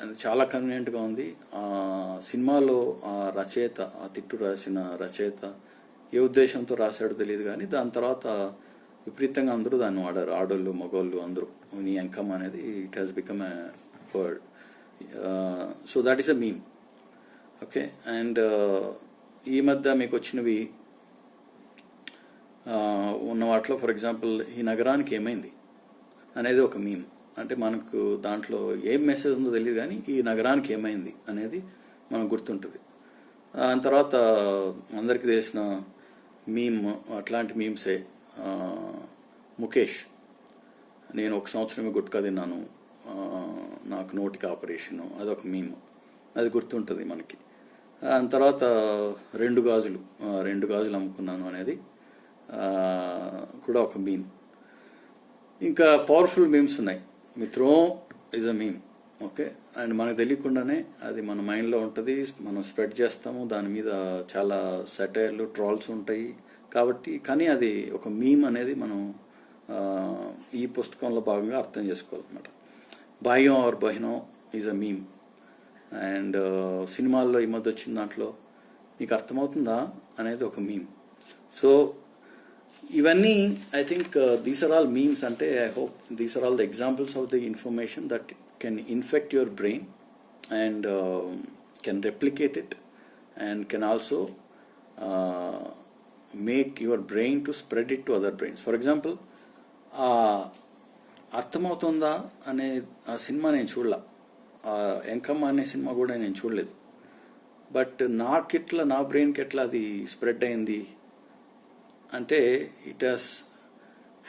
అది చాలా కన్వీనియంట్గా ఉంది. ఆ సినిమాలో ఆ రచయిత, ఆ తిట్టు రాసిన రచయిత ఏ ఉద్దేశంతో రాశాడో తెలియదు, కానీ దాని తర్వాత విపరీతంగా అందరూ దాన్ని వాడారు, ఆడోళ్ళు మగోళ్ళు అందరూ. నీ యాంకమ అనేది it has become a word. So that is a meme. Okay. And ఈ మధ్య మీకు వచ్చినవి ఉన్న వాటిలో ఫర్ ఎగ్జాంపుల్ ఈ నగరానికి ఏమైంది అనేది ఒక మీమ్. అంటే మనకు దాంట్లో ఏం మెసేజ్ ఉందో తెలియదు, కానీ ఈ నగరానికి ఏమైంది అనేది మనకు గుర్తుంటుంది. దాని తర్వాత అందరికీ తెలిసిన మీమ్, అట్లాంటి మీమ్సే ముఖేష్, నేను 1 సంవత్సరమే గుట్కా తిన్నాను, నాకు నోటికి ఆపరేషను, అదొక మీమ్, అది గుర్తుంటుంది మనకి. దాని తర్వాత 2 గాజులు అమ్ముకున్నాను అనేది కూడా ఒక మీమ్. ఇంకా పవర్ఫుల్ మీమ్స్ ఉన్నాయి. మిత్రం is a meme. Okay. And మనకు తెలియకుండానే అది మన మైండ్లో ఉంటుంది, మనం స్ప్రెడ్ చేస్తాము, దాని మీద చాలా సెటైర్లు, ట్రాల్స్ ఉంటాయి కాబట్టి. కానీ అది ఒక మీమ్ అనేది మనం ఈ పుస్తకంలో భాగంగా అర్థం చేసుకోవాలన్నమాట. భాయ్యం ఆర్ బహినం ఈజ్ అ మీమ్. అండ్ సినిమాల్లో ఈ మధ్య వచ్చిన దాంట్లో నీకు అర్థమవుతుందా అనేది ఒక మీమ్. సో ఇవన్నీ I think these are all memes. అంటే I hope these are all the examples of the information that can infect your brain and can replicate it and can also make your brain to spread it to other brains. For example అర్థమవుతుందా అనే ఆ cinema నేను చూడలే, ఎంకమ్మ అనే cinema కూడా నేను చూడలేదు. But నాకెట్లా, నా బ్రెయిన్కి ఎట్లా అది స్ప్రెడ్ అయింది అంటే it has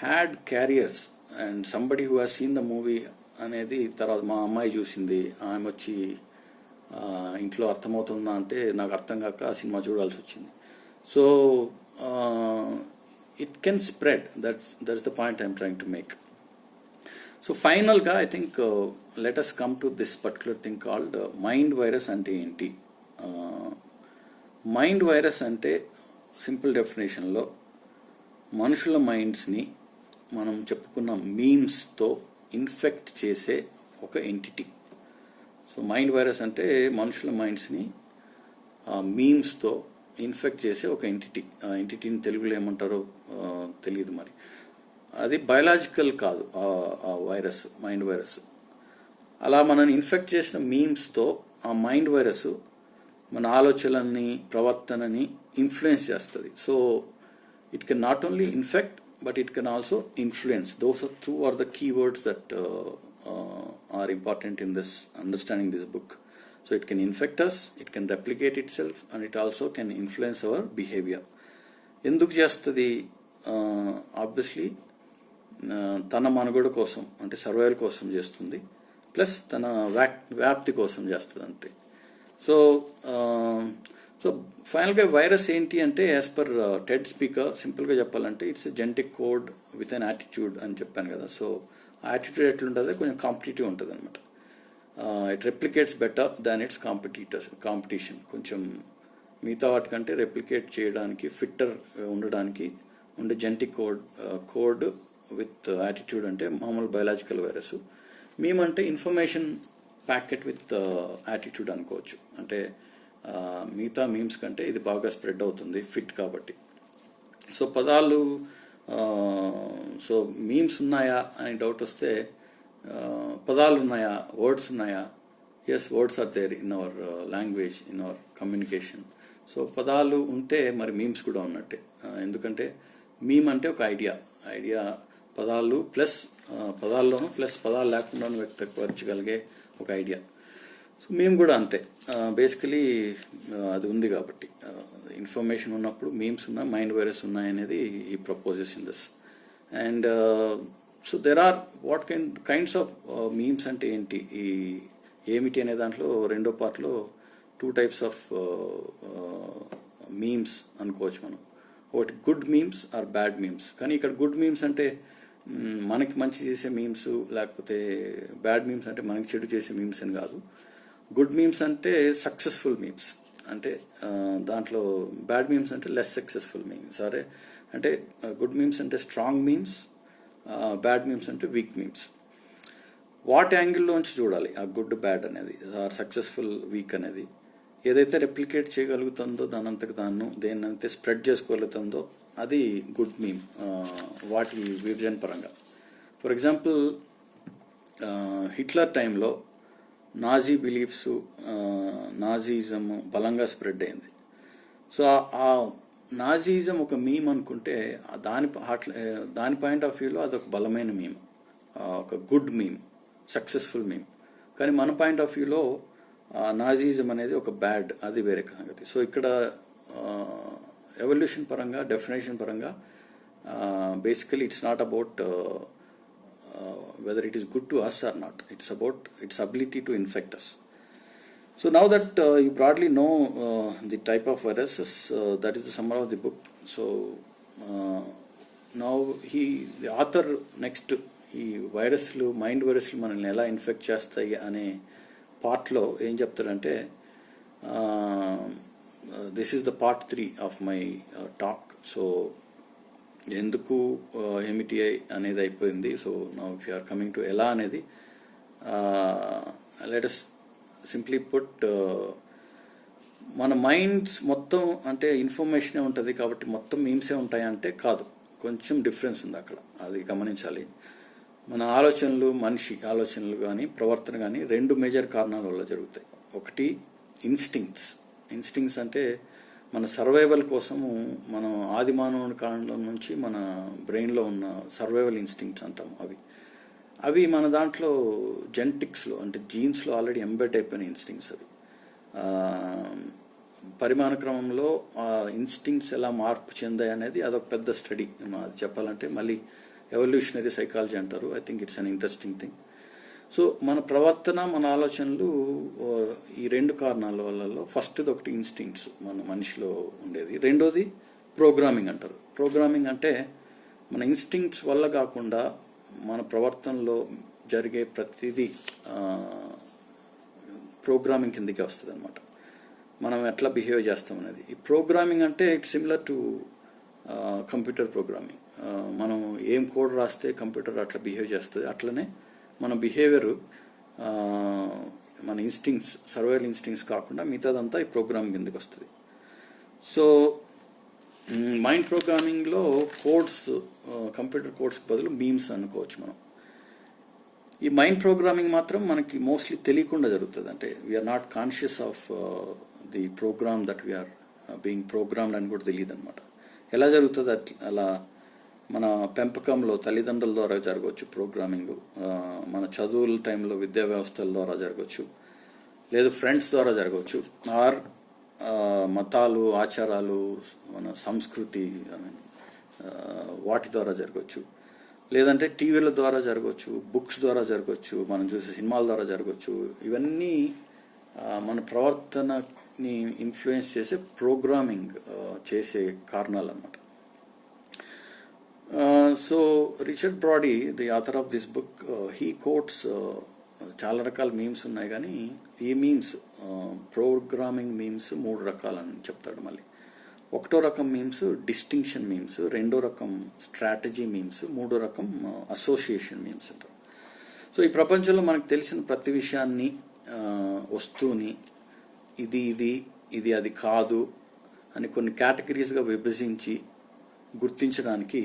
had carriers and somebody who has seen the movie అనేది. తర్వాత మా అమ్మాయి చూసింది, ఆమె వచ్చి ఇంట్లో అర్థమవుతుందా అంటే నాకు అర్థం కాక ఆ సినిమా చూడాల్సి వచ్చింది. So it can spread. That's the point I'm trying to make. So ఫైనల్గా I think let us come to this particular thing called mind virus అంటే ఏంటి. మైండ్ వైరస్ అంటే సింపుల్ డెఫినేషన్లో మనుషుల మైండ్స్ని మనం చెప్పుకున్న మీమ్స్తో ఇన్ఫెక్ట్ చేసే ఒక ఎంటిటీ. సో మైండ్ వైరస్ అంటే మనుషుల మైండ్స్ని మీమ్స్తో ఇన్ఫెక్ట్ చేసే ఒక ఎంటిటీ. ఆ ఎంటిటీని తెలుగులో ఏమంటారో తెలియదు మరి. అది బయలాజికల్ కాదు ఆ వైరస్, మైండ్ వైరస్. అలా మనని ఇన్ఫెక్ట్ చేసిన మీమ్స్తో ఆ మైండ్ వైరస్ మన ఆలోచనలని, ప్రవర్తనని ఇన్ఫ్లుయెన్స్ చేస్తుంది. So it can not only infect but it can also influence. Those are two are the keywords that are important in this understanding this book. So it can infect us, it can replicate itself, and it also can influence our behavior. ఎందుకు చేస్తుంది? Obviously తన మనుగడ కోసం అంటే survival కోసం చేస్తుంది, plus తన వ్యాప్తి కోసం చేస్తుంది అంతే. సో ఫైనల్గా వైరస్ ఏంటి అంటే యాజ్ పర్ టెడ్ స్పీకర్ సింపుల్గా చెప్పాలంటే it's genetic code with an attitude అని చెప్పాను కదా. సో ఆ యాటిట్యూడ్ ఎట్లుంటుంది, కొంచెం కాంపిటేటివ్ ఉంటుంది అనమాట. It replicates better than its competition. కొంచెం మిగతా వాటికంటే రెప్లికేట్ చేయడానికి ఫిట్టర్ ఉండడానికి ఉండే జెనెటిక్ కోడ్ విత్ యాటిట్యూడ్ అంటే మామూలు బయలాజికల్ వైరస్. మేమంటే ఇన్ఫర్మేషన్ ప్యాకెట్ విత్ యాటిట్యూడ్ అనుకోవచ్చు. అంటే మిగతా మీమ్స్ కంటే ఇది బాగా స్ప్రెడ్ అవుతుంది ఫిట్ కాబట్టి. సో పదాలు, సో మీమ్స్ ఉన్నాయా అని డౌట్ వస్తే పదాలు ఉన్నాయా, వర్డ్స్ ఉన్నాయా? Yes, words are there in our language, in our communication. So పదాలు ఉంటే మరి మీమ్స్ కూడా ఉన్నట్టే. ఎందుకంటే మీమ్ అంటే ఒక ఐడియా పదాలు ప్లస్ పదాల్లోనూ ప్లస్ పదాలు లేకుండా వ్యక్తపరచగలిగే ఒక ఐడియా. సో మేము కూడా అంతే, బేసికలీ అది ఉంది కాబట్టి ఇన్ఫర్మేషన్ ఉన్నప్పుడు మీమ్స్ ఉన్నా, మైండ్ వైరస్ ఉన్నాయనేది ఈ proposes in this. And so there are what kinds of memes అంటే ఏంటి, ఈ ఏమిటి అనే దాంట్లో రెండో పార్ట్లో 2 types ఆఫ్ మీమ్స్ అనుకోవచ్చు మనం. ఒకటి good memes or bad memes. కానీ ఇక్కడ గుడ్ మీమ్స్ అంటే మనకి మంచి చేసే మీమ్స్, లేకపోతే బ్యాడ్ మీమ్స్ అంటే మనకి చెడు చేసే మీమ్స్ అని కాదు. గుడ్ మీమ్స్ అంటే సక్సెస్ఫుల్ మీమ్స్, అంటే దాంట్లో బ్యాడ్ మీమ్స్ అంటే లెస్ సక్సెస్ఫుల్ మీమ్స్. సరే, అంటే గుడ్ మీమ్స్ అంటే స్ట్రాంగ్ మీమ్స్, బ్యాడ్ మీమ్స్ అంటే వీక్ మీమ్స్. వాట్ యాంగిల్లోంచి చూడాలి ఆ గుడ్ బ్యాడ్ అనేది, ఆర్ సక్సెస్ఫుల్ వీక్ అనేది. ఏదైతే రెప్లికేట్ చేయగలుగుతుందో దానంతకు దేన్నైతే స్ప్రెడ్ చేసుకోగలుగుతుందో అది గుడ్ మీమ్, వాటి విజన్ పరంగా. ఫర్ ఎగ్జాంపుల్, హిట్లర్ టైంలో నాజీ బిలీఫ్స్, నాజీయిజం బలంగా స్ప్రెడ్ అయింది. సో ఆ నాజీయిజం ఒక మీమ్ అనుకుంటే దాని పాయింట్ ఆఫ్ వ్యూలో అదొక బలమైన మీమ్, ఒక గుడ్ మీమ్, సక్సెస్ఫుల్ మీమ్. కానీ మన పాయింట్ ఆఫ్ వ్యూలో నాజీయిజం అనేది ఒక బ్యాడ్, అది వేరే సంగతి. సో ఇక్కడ ఎవల్యూషన్ పరంగా, డెఫినేషన్ పరంగా basically it's not about whether it is good to us or not. It's about its ability to infect us. So now that you broadly know the type of viruses, that is the summary of the book. So now the author next ఈ వైరస్లు, mind వైరస్లు మనల్ని ఎలా infect చేస్తాయి అనే పార్ట్లో ఏం చెప్తారంటే, this is the part 3 of my talk. So ఎందుకు ఎంఈటిఐ అనేది అయిపోయింది. So now if you are coming to ఎలా అనేది, లెట్ us సింప్లీ పుట్, మన మైండ్స్ మొత్తం అంటే ఇన్ఫర్మేషనే ఉంటుంది కాబట్టి మొత్తం మీమ్సే ఉంటాయంటే కాదు, కొంచెం డిఫరెన్స్ ఉంది అక్కడ, అది గమనించాలి. మన ఆలోచనలు, మనిషి ఆలోచనలు కానీ ప్రవర్తన కానీ 2 మేజర్ కారణాల వల్ల జరుగుతాయి. ఒకటి ఇన్స్టింక్ట్స్ అంటే మన సర్వైవల్ కోసము, మనం ఆది మానవుని కాలం నుంచి మన బ్రెయిన్లో ఉన్న సర్వైవల్ ఇన్స్టింక్ట్స్ అంటాం. అవి మన దాంట్లో జెనెటిక్స్లో అంటే జీన్స్లో ఆల్రెడీ ఎంబెడ్ అయిపోయిన ఇన్స్టింక్ట్స్. అవి పరిమాణ క్రమంలో ఇన్స్టింక్ట్స్ ఎలా మార్పు చెందాయి అనేది అదొక పెద్ద స్టడీ. అది చెప్పాలంటే మళ్ళీ ఎవల్యూషనరీ సైకాలజీ అంటారు. I think it's an interesting thing. So మన ప్రవర్తన, మన ఆలోచనలు ఈ 2 కారణాల వల్ల, ఫస్ట్ది ఒకటి ఇన్స్టింక్ట్స్ మన మనిషిలో ఉండేది, రెండోది ప్రోగ్రామింగ్ అంటారు. ప్రోగ్రామింగ్ అంటే మన ఇన్స్టింక్ట్స్ వల్ల కాకుండా మన ప్రవర్తనలో జరిగే ప్రతిదీ ప్రోగ్రామింగ్ కిందకే వస్తుంది అనమాట. మనం ఎట్లా బిహేవ్ చేస్తామనేది. ఈ ప్రోగ్రామింగ్ అంటే it's similar to computer programming. మనం ఏం కోడ్ రాస్తే కంప్యూటర్ అట్లా బిహేవ్ చేస్తుంది, అట్లనే మన బిహేవియర్, మన ఇన్స్టింక్ట్స్, సర్వైవల్ ఇన్స్టింక్ట్స్ కాకుండా మిగతాదంతా ఈ ప్రోగ్రామింగ్ కిందకి వస్తుంది. సో మైండ్ ప్రోగ్రామింగ్లో కోడ్స్, కంప్యూటర్ కోడ్స్కి బదులు మీమ్స్ అనుకోవచ్చు మనం. ఈ మైండ్ ప్రోగ్రామింగ్ మాత్రం మనకి మోస్ట్లీ తెలియకుండా జరుగుతుంది. అంటే we're not conscious of the program that we're being programmed అని కూడా తెలియదు అనమాట. ఎలా జరుగుతుంది అలా మన పెంపకంలో తల్లిదండ్రుల ద్వారా జరగవచ్చు ప్రోగ్రామింగ్, మన చదువుల టైంలో విద్యా వ్యవస్థల ద్వారా జరగవచ్చు, లేదు ఫ్రెండ్స్ ద్వారా జరగవచ్చు, ఆర్ మతాలు, ఆచారాలు, మన సంస్కృతి వాటి ద్వారా జరగవచ్చు, లేదంటే టీవీల ద్వారా జరగవచ్చు, బుక్స్ ద్వారా జరగవచ్చు, మనం చూసే సినిమాల ద్వారా జరగవచ్చు. ఇవన్నీ మన ప్రవర్తనని ఇన్ఫ్లుయెన్స్ చేసే ప్రోగ్రామింగ్ చేసే కారణాలు అన్నమాట. So Richard Brodie, the author of this book, he quotes చాలా రకాల మీమ్స్ ఉన్నాయి, కానీ ఈ మీమ్స్ ప్రోగ్రామింగ్ మీమ్స్ 3 రకాలని చెప్తాడు. మళ్ళీ ఒకటో రకం మీమ్స్ డిస్టింక్షన్ మీమ్స్, రెండో రకం స్ట్రాటజీ మీమ్స్, మూడో రకం అసోసియేషన్ మీమ్స్ అంటారు. సో ఈ ప్రపంచంలో మనకు తెలిసిన ప్రతి విషయాన్ని, వస్తువుని ఇది ఇది ఇది అది కాదు అని కొన్ని కేటగిరీస్గా విభజించి గుర్తించడానికి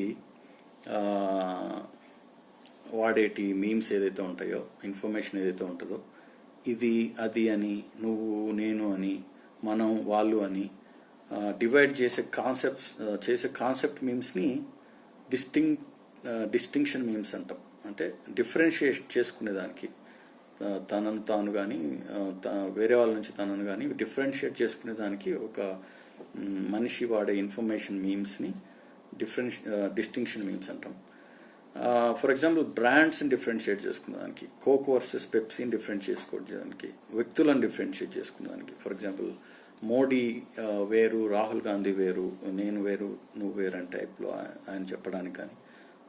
వాడేటి మీమ్స్ ఏదైతే ఉంటాయో, ఇన్ఫర్మేషన్ ఏదైతే ఉంటుందో, ఇది అది అని, నువ్వు నేను అని, మనం వాళ్ళు అని డివైడ్ చేసే కాన్సెప్ట్ మీమ్స్ని డిస్టింక్షన్ మీమ్స్ అంటాం. అంటే డిఫరెన్షియేట్ చేసుకునేదానికి, తనను తాను కానీ వేరే వాళ్ళ నుంచి తనను కానీ డిఫరెన్షియేట్ చేసుకునేదానికి ఒక మనిషి వాడే ఇన్ఫర్మేషన్ మీమ్స్ని డిస్టింక్షన్ మీమ్స్ అంటాం. ఫర్ ఎగ్జాంపుల్ బ్రాండ్స్ని డిఫరెన్షియేట్ చేసుకునేదానికి, కోక్ వర్సెస్ పెప్సీని డిఫరెన్షియేట్ చేసుకోవడానికి, వ్యక్తులను డిఫరెన్షియేట్ చేసుకునేదానికి, ఫర్ ఎగ్జాంపుల్ మోడీ వేరు, రాహుల్ గాంధీ వేరు, నేను వేరు, నువ్వు వేరు అని టైప్లో ఆయన చెప్పడానికి, కానీ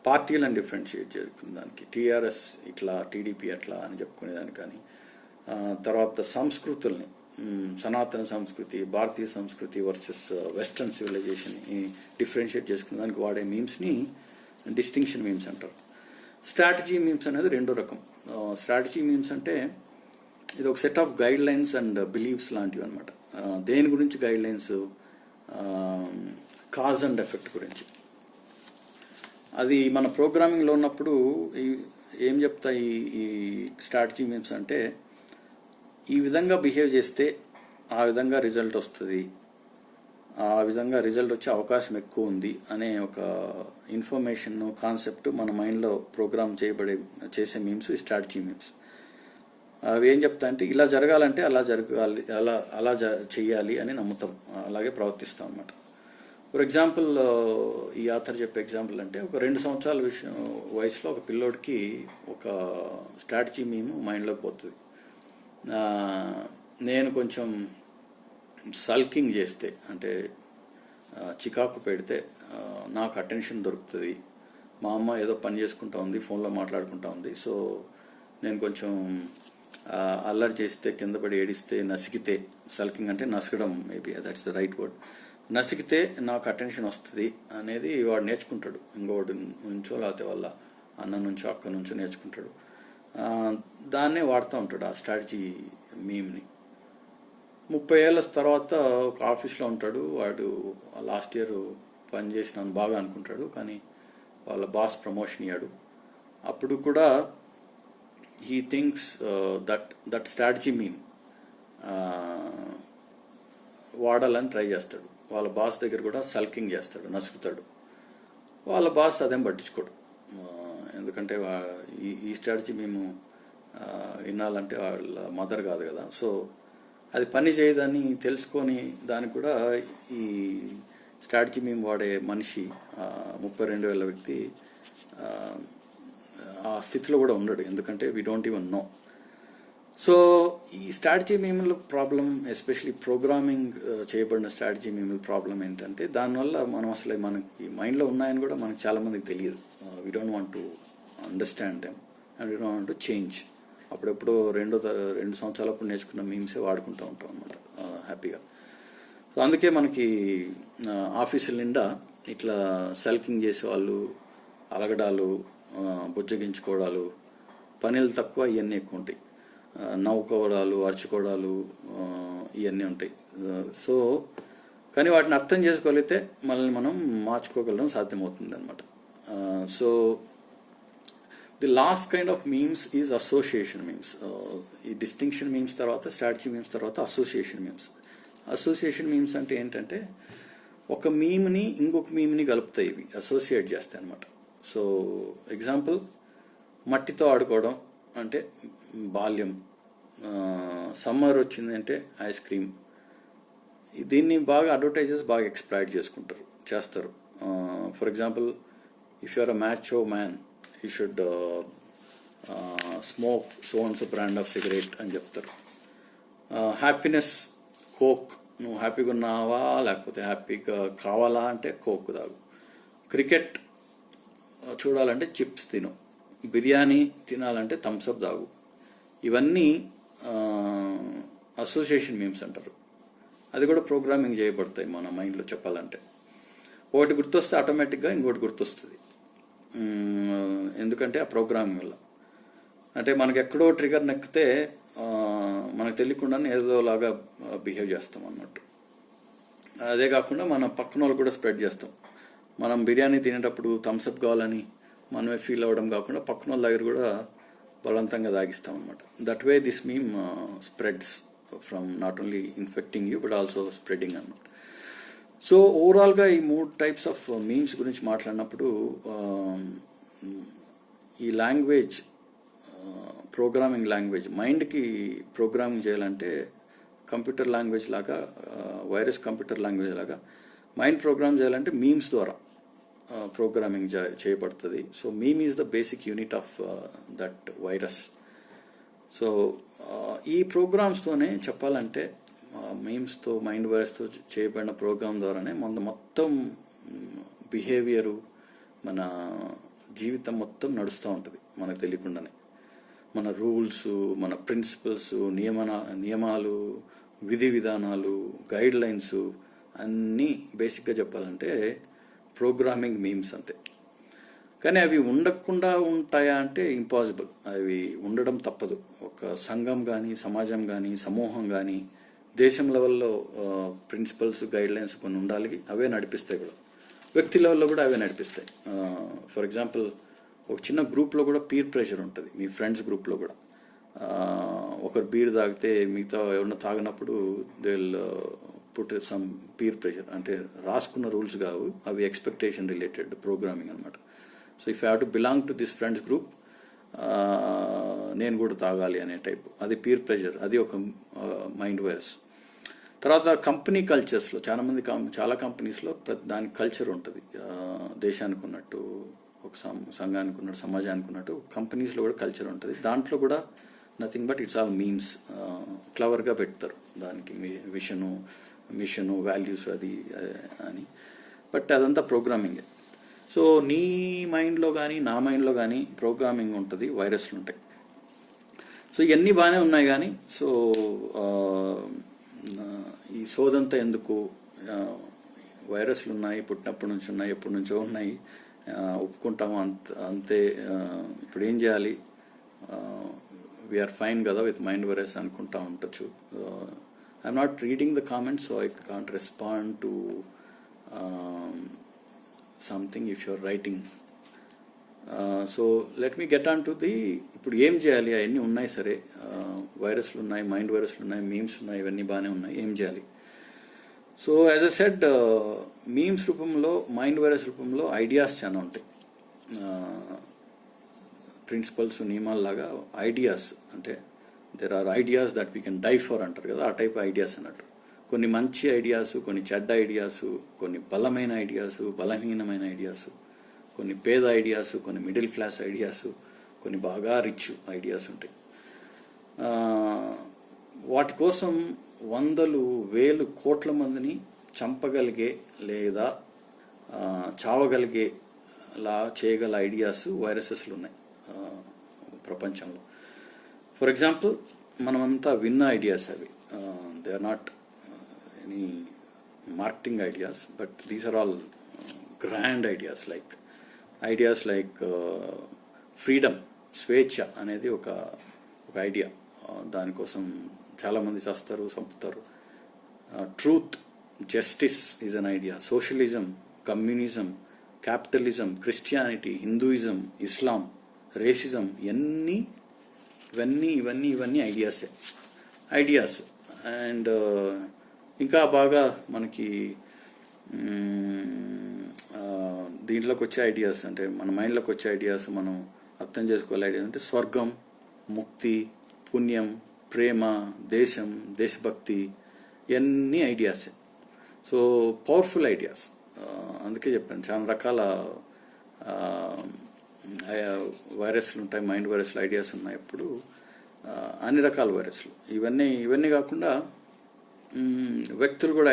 పార్టీలను డిఫరెన్షియేట్ చేసుకునేదానికి, టీఆర్ఎస్ ఇట్లా, టీడీపీ అట్లా అని చెప్పుకునేదానికి, కానీ తర్వాత సంస్కృతుల్ని, సనాతన సంస్కృతి, భారతీయ సంస్కృతి వర్సెస్ వెస్ట్రన్ సివిలైజేషన్ డిఫరెన్షియేట్ చేసుకునేదానికి వాడే మీమ్స్ని డిస్టింక్షన్ మీమ్స్ అంటారు. స్ట్రాటజీ మీమ్స్ అనేది రెండో రకం. స్ట్రాటజీ మీమ్స్ అంటే ఇది ఒక set of guide lines and beliefs లాంటివి అనమాట. దేని గురించి guide lines? Cause and effect గురించి. అది మన ప్రోగ్రామింగ్లో ఉన్నప్పుడు ఏం చెప్తాయి ఈ స్ట్రాటజీ మీమ్స్ అంటే, ఈ విధంగా బిహేవ్ చేస్తే ఆ విధంగా రిజల్ట్ వస్తుంది, ఆ విధంగా రిజల్ట్ వచ్చే అవకాశం ఎక్కువ ఉంది అనే ఒక ఇన్ఫర్మేషన్ కాన్సెప్ట్ మన మైండ్లో ప్రోగ్రామ్ చేసే మీమ్స్ ఈ స్ట్రాటజీ మీమ్స్. అవి ఏం చెప్తాయంటే, ఇలా జరగాలంటే అలా జరగాలి, అలా చెయ్యాలి అని నమ్ముతాం, అలాగే ప్రవర్తిస్తాం అన్నమాట. ఫర్ ఎగ్జాంపుల్ ఈ ఆథర్ చెప్పే ఎగ్జాంపుల్ అంటే, ఒక 2 సంవత్సరాల వయసులో ఒక పిల్లోడికి ఒక స్ట్రాటజీ మీమ్ మైండ్లోకి పోతుంది. నేను కొంచెం సల్కింగ్ చేస్తే, అంటే చికాకు పెడితే నాకు అటెన్షన్ దొరుకుతుంది, మా అమ్మ ఏదో పని చేసుకుంటా ఉంది, ఫోన్లో మాట్లాడుకుంటా ఉంది, సో నేను కొంచెం అల్లరి చేస్తే, కింద పడి ఏడిస్తే, నసికితే, సల్కింగ్ అంటే నసకడం, maybe that's the right word, నసికితే నాకు అటెన్షన్ వస్తుంది అనేది వాడు నేర్చుకుంటాడు. ఇంకోటి నుంచో లేకపోతే వాళ్ళ అన్న నుంచో అక్క నుంచో నేర్చుకుంటాడు. దాన్నే వాడుతూ ఉంటాడు ఆ స్ట్రాటజీ మీమ్ని. 30 ఏళ్ళ తర్వాత ఒక ఆఫీస్లో ఉంటాడు వాడు. లాస్ట్ ఇయర్ పని చేసినాను బాగా అనుకుంటాడు, కానీ వాళ్ళ బాస్ ప్రమోషన్ ఇయ్యాడు. అప్పుడు కూడా he thinks that strategy meme వాడాలని ట్రై చేస్తాడు. వాళ్ళ బాస్ దగ్గర కూడా సల్కింగ్ చేస్తాడు, నసుకుతాడు. వాళ్ళ బాస్ అదేం పట్టించుకోడు, ఎందుకంటే ఈ స్ట్రాటజీ మేము వినాలంటే వాళ్ళ మదర్ కాదు కదా. సో అది పని చేయదని తెలుసుకొని దానికి కూడా ఈ స్ట్రాటజీ మేము వాడే మనిషి 32 ఏళ్ళ వ్యక్తి ఆ స్థితిలో కూడా ఉండడు, ఎందుకంటే we don't even know. So ఈ స్ట్రాటజీ మీమ్ల ప్రాబ్లం, ఎస్పెషలీ ప్రోగ్రామింగ్ చేయబడిన స్ట్రాటజీ మీమ్ల ప్రాబ్లం ఏంటంటే, దానివల్ల మనం అసలు మనకి మైండ్లో ఉన్నాయని కూడా మనకు చాలామందికి తెలియదు. We don't want to understand them and we don't want to change. అప్పుడెప్పుడు 2 సంవత్సరాలప్పుడు నేర్చుకున్న మీమ్సే వాడుకుంటూ ఉంటాం అన్నమాట హ్యాపీగా. సో అందుకే మనకి ఆఫీసుల నిండా ఇట్లా సల్కింగ్ చేసేవాళ్ళు, అలగడాలు, బుజ్జగించుకోవడాలు, పనులు తక్కువ, ఇవన్నీ ఎక్కువ ఉంటాయి. నవ్వుకోవడాలు, అరుచుకోవడాలు, ఇవన్నీ ఉంటాయి. సో కానీ వాటిని అర్థం చేసుకోగలిగితే మనల్ని మనం మార్చుకోగలడం సాధ్యమవుతుంది అనమాట. So the last kind of memes is association memes. ఈ డిస్టింక్షన్ మీమ్స్ తర్వాత, స్ట్రాటజీ మీమ్స్ తర్వాత అసోసియేషన్ మీమ్స్. అసోసియేషన్ మీమ్స్ అంటే ఏంటంటే, ఒక మీమ్ని ఇంకొక మీమ్ని కలుపుతాయి, ఇవి అసోసియేట్ చేస్తాయి అన్నమాట. సో ఎగ్జాంపుల్, మట్టితో ఆడుకోవడం అంటే బాల్యం, సమ్మర్ వచ్చిందంటే ఐస్ క్రీమ్. దీన్ని బాగా అడ్వర్టైజర్స్ బాగా ఎక్స్ప్లాయిట్ చేస్తారు. For example, if you are a macho man you should smoke so and so brand of cigarette అని చెప్తారు. హ్యాపీనెస్ కోక్, నువ్వు హ్యాపీగా ఉన్నావా లేకపోతే హ్యాపీగా కావాలా అంటే కోక్ తాగు. క్రికెట్ చూడాలంటే చిప్స్ తిను. బిర్యానీ తినాలంటే థమ్స్అప్ తాగు. ఇవన్నీ అసోసియేషన్ మీమ్స్ అంటారు. అది కూడా ప్రోగ్రామింగ్ చేయబడతాయి మన మైండ్లో చెప్పాలంటే. ఒకటి గుర్తొస్తే ఆటోమేటిక్గా ఇంకోటి గుర్తొస్తుంది, ఎందుకంటే ఆ ప్రోగ్రామింగ్ వల్ల. అంటే మనకి ఎక్కడో ట్రిగర్ నెక్కితే మనకు తెలియకుండానే ఏదోలాగా బిహేవ్ చేస్తాం అన్నట్టు. అదే కాకుండా మన పక్కన వాళ్ళు కూడా స్ప్రెడ్ చేస్తాం. మనం బిర్యానీ తినేటప్పుడు థమ్స్అప్ కావాలని మనమే ఫీల్ అవ్వడం కాకుండా పక్కన వాళ్ళ దగ్గర కూడా బలవంతంగా తాగిస్తాం అనమాట. That way this meme spreads from not only infecting you but also spreading అన్నమాట. సో ఓవరాల్గా ఈ 3 టైప్స్ ఆఫ్ మీమ్స్ గురించి మాట్లాడినప్పుడు ఈ లాంగ్వేజ్, ప్రోగ్రామింగ్ లాంగ్వేజ్, మైండ్కి ప్రోగ్రామింగ్ చేయాలంటే కంప్యూటర్ లాంగ్వేజ్ లాగా, వైరస్ కంప్యూటర్ లాంగ్వేజ్ లాగా మైండ్ ప్రోగ్రామ్ చేయాలంటే మీమ్స్ ద్వారా ప్రోగ్రామింగ్ చేయబడుతుంది. So meme is the basic unit of that virus. So ఈ ప్రోగ్రామ్స్తోనే చెప్పాలంటే, మీమ్స్తో, మైండ్ వైరస్తో చేయబడిన ప్రోగ్రామ్ ద్వారానే మొత్తం బిహేవియరు, మన జీవితం మొత్తం నడుస్తూ ఉంటుంది మనకు తెలియకుండానే. మన రూల్స్, మన ప్రిన్సిపల్స్, నియమాలు, విధి విధానాలు, గైడ్ లైన్స్ అన్నీ బేసిక్గా చెప్పాలంటే ప్రోగ్రామింగ్ మీమ్స్ అంతే. కానీ అవి ఉండకుండా ఉంటాయా అంటే ఇంపాసిబుల్. అవి ఉండడం తప్పదు. ఒక సంఘం కానీ, సమాజం కానీ, సమూహం కానీ, దేశం లెవెల్లో ప్రిన్సిపల్స్, గైడ్ లైన్స్ కొన్ని ఉండాలి. అవే నడిపిస్తాయి కూడా. వ్యక్తి లెవెల్లో కూడా అవే నడిపిస్తాయి. ఫర్ ఎగ్జాంపుల్, ఒక చిన్న గ్రూప్లో కూడా పీర్ ప్రెషర్ ఉంటుంది. మీ ఫ్రెండ్స్ గ్రూప్లో కూడా ఒకరు బీర్ తాగితే మిగతా ఎవరన్నా తాగినప్పుడు they will put some peer pressure. అంటే రాసుకున్న రూల్స్ కావు, అవి ఎక్స్పెక్టేషన్ రిలేటెడ్ ప్రోగ్రామింగ్ అనమాట. So if you have to belong to this friends group, నేను కూడా తాగాలి అనే టైప్, అది పీర్ ప్రెషర్. అది ఒక మైండ్ వైరస్. తర్వాత కంపెనీ కల్చర్స్లో చాలా కంపెనీస్లో దానికి కల్చర్ ఉంటుంది. దేశానికి ఉన్నట్టు, ఒక సంఘానికి ఉన్నట్టు, సమాజానికి ఉన్నట్టు కంపెనీస్లో కూడా కల్చర్ ఉంటుంది. దాంట్లో కూడా nothing but it's all memes. క్లవర్గా పెడతారు దానికి మిషను, వాల్యూస్ అది అని. బట్ అదంతా ప్రోగ్రామింగే. సో నీ మైండ్లో కానీ నా మైండ్లో కానీ ప్రోగ్రామింగ్ ఉంటుంది, వైరస్లు ఉంటాయి. సో ఇవన్నీ బాగానే ఉన్నాయి. కానీ సో ఈ సోదంతా ఎందుకు? వైరస్లు ఉన్నాయి, పుట్టినప్పటి నుంచి ఉన్నాయి, ఎప్పటి నుంచో ఉన్నాయి, ఒప్పుకుంటాము అంతే. ఇప్పుడు ఏం చేయాలి? వీఆర్ ఫైన్ కదా విత్ మైండ్ వైరస్ అనుకుంటా ఉండొచ్చు. I'm not reading the comments, so I can't respond to something if you're writing. So let me get on to the, ఇప్పుడు ఏం చేయాలి? అవన్నీ ఉన్నాయి సరే, వైరస్లు ఉన్నాయి, మైండ్ వైరస్లు ఉన్నాయి, మీమ్స్ ఉన్నాయి, ఇవన్నీ బాగానే ఉన్నాయి, ఏం చేయాలి? So as I said, memes రూపంలో, మైండ్ వైరస్ రూపంలో ఐడియాస్ చాలా ఉంటాయి. ప్రిన్సిపల్స్, నియమాల్లాగా ఐడియాస్, అంటే there are ideas that we can die for అంటారు కదా, ఆ టైప్ ఐడియాస్ అన్నట్టు. కొన్ని మంచి ఐడియాస్, కొన్ని చెడ్డ ఐడియాస్, కొన్ని బలమైన ఐడియాస్, బలహీనమైన ఐడియాస్, కొన్ని పేద ఐడియాస్, కొన్ని మిడిల్ క్లాస్ ఐడియాస్, కొన్ని బాగా రిచ్ ఐడియాస్ ఉంటాయి. వాటి కోసం వందలు, వేలు, కోట్ల మందిని చంపగలిగే లేదా చావగలిగేలా చేయగల ఐడియాస్, వైరసెస్లు ఉన్నాయి ప్రపంచంలో. ఫర్ ఎగ్జాంపుల్, మనమంతా విన్న ఐడియాస్ అవి. They are not any marketing ideas, but these are all grand ideas like freedom, స్వేచ్ఛ అనేది ఒక ఐడియా. దానికోసం చాలామంది చేస్తారు, చంపుతారు. Truth, justice is an idea. Socialism, communism, capitalism, Christianity, Hinduism, Islam, racism, ఇవన్నీ ఐడియాస్. అండ్ ఇంకా బాగా మనకి దీంట్లోకి వచ్చే ఐడియాస్ అంటే మన మైండ్లోకి వచ్చే ఐడియాస్ మనం అర్థం చేసుకోవాలి. ఐడియాస్ అంటే స్వర్గం, ముక్తి, పుణ్యం, ప్రేమ, దేశం, దేశభక్తి, ఇవన్నీ ఐడియాసే. So powerful ideas. అందుకే చెప్పాను చాలా రకాల వైరస్లు ఉంటాయి, మైండ్ వైరస్లు, ఐడియాస్ ఉన్నాయి. ఇప్పుడు అన్ని రకాల వైరస్లు ఇవన్నీ కాకుండా వ్యక్తులు కూడా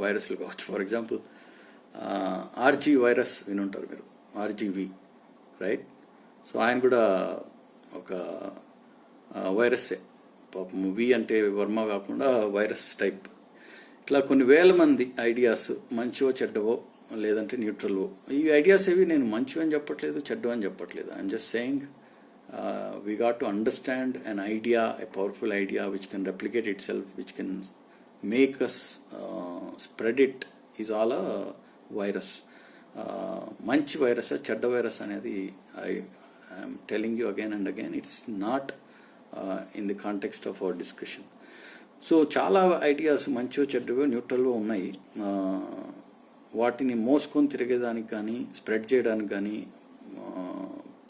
వైరస్లు కావచ్చు. ఫర్ ఎగ్జాంపుల్ ఆర్జీ వైరస్ వినుంటారు మీరు, ఆర్జీవి, రైట్? సో ఆయన కూడా ఒక వైరస్సే. పాపం వి అంటే వర్మ కాకుండా వైరస్ టైప్. ఇట్లా కొన్ని వేల మంది ఐడియాస్, మంచివో చెడ్డవో లేదంటే న్యూట్రల్వో. ఈ ఐడియాస్ ఏవి నేను మంచివి అని చెప్పట్లేదు, చెడ్డవో అని చెప్పట్లేదు. I'm just saying we got to understand an idea, a powerful idea which can replicate itself, which can make us spread it, is all a virus. మంచి వైరస్, చెడ్డ వైరస్ అనేది I am telling you again and again, it's not in the context of our discussion. So చాలా ideas మంచివో చెడ్డవో న్యూట్రల్వో ఉన్నాయి. వాటిని మోసుకొని తిరిగేదానికి కానీ spread చేయడానికి కానీ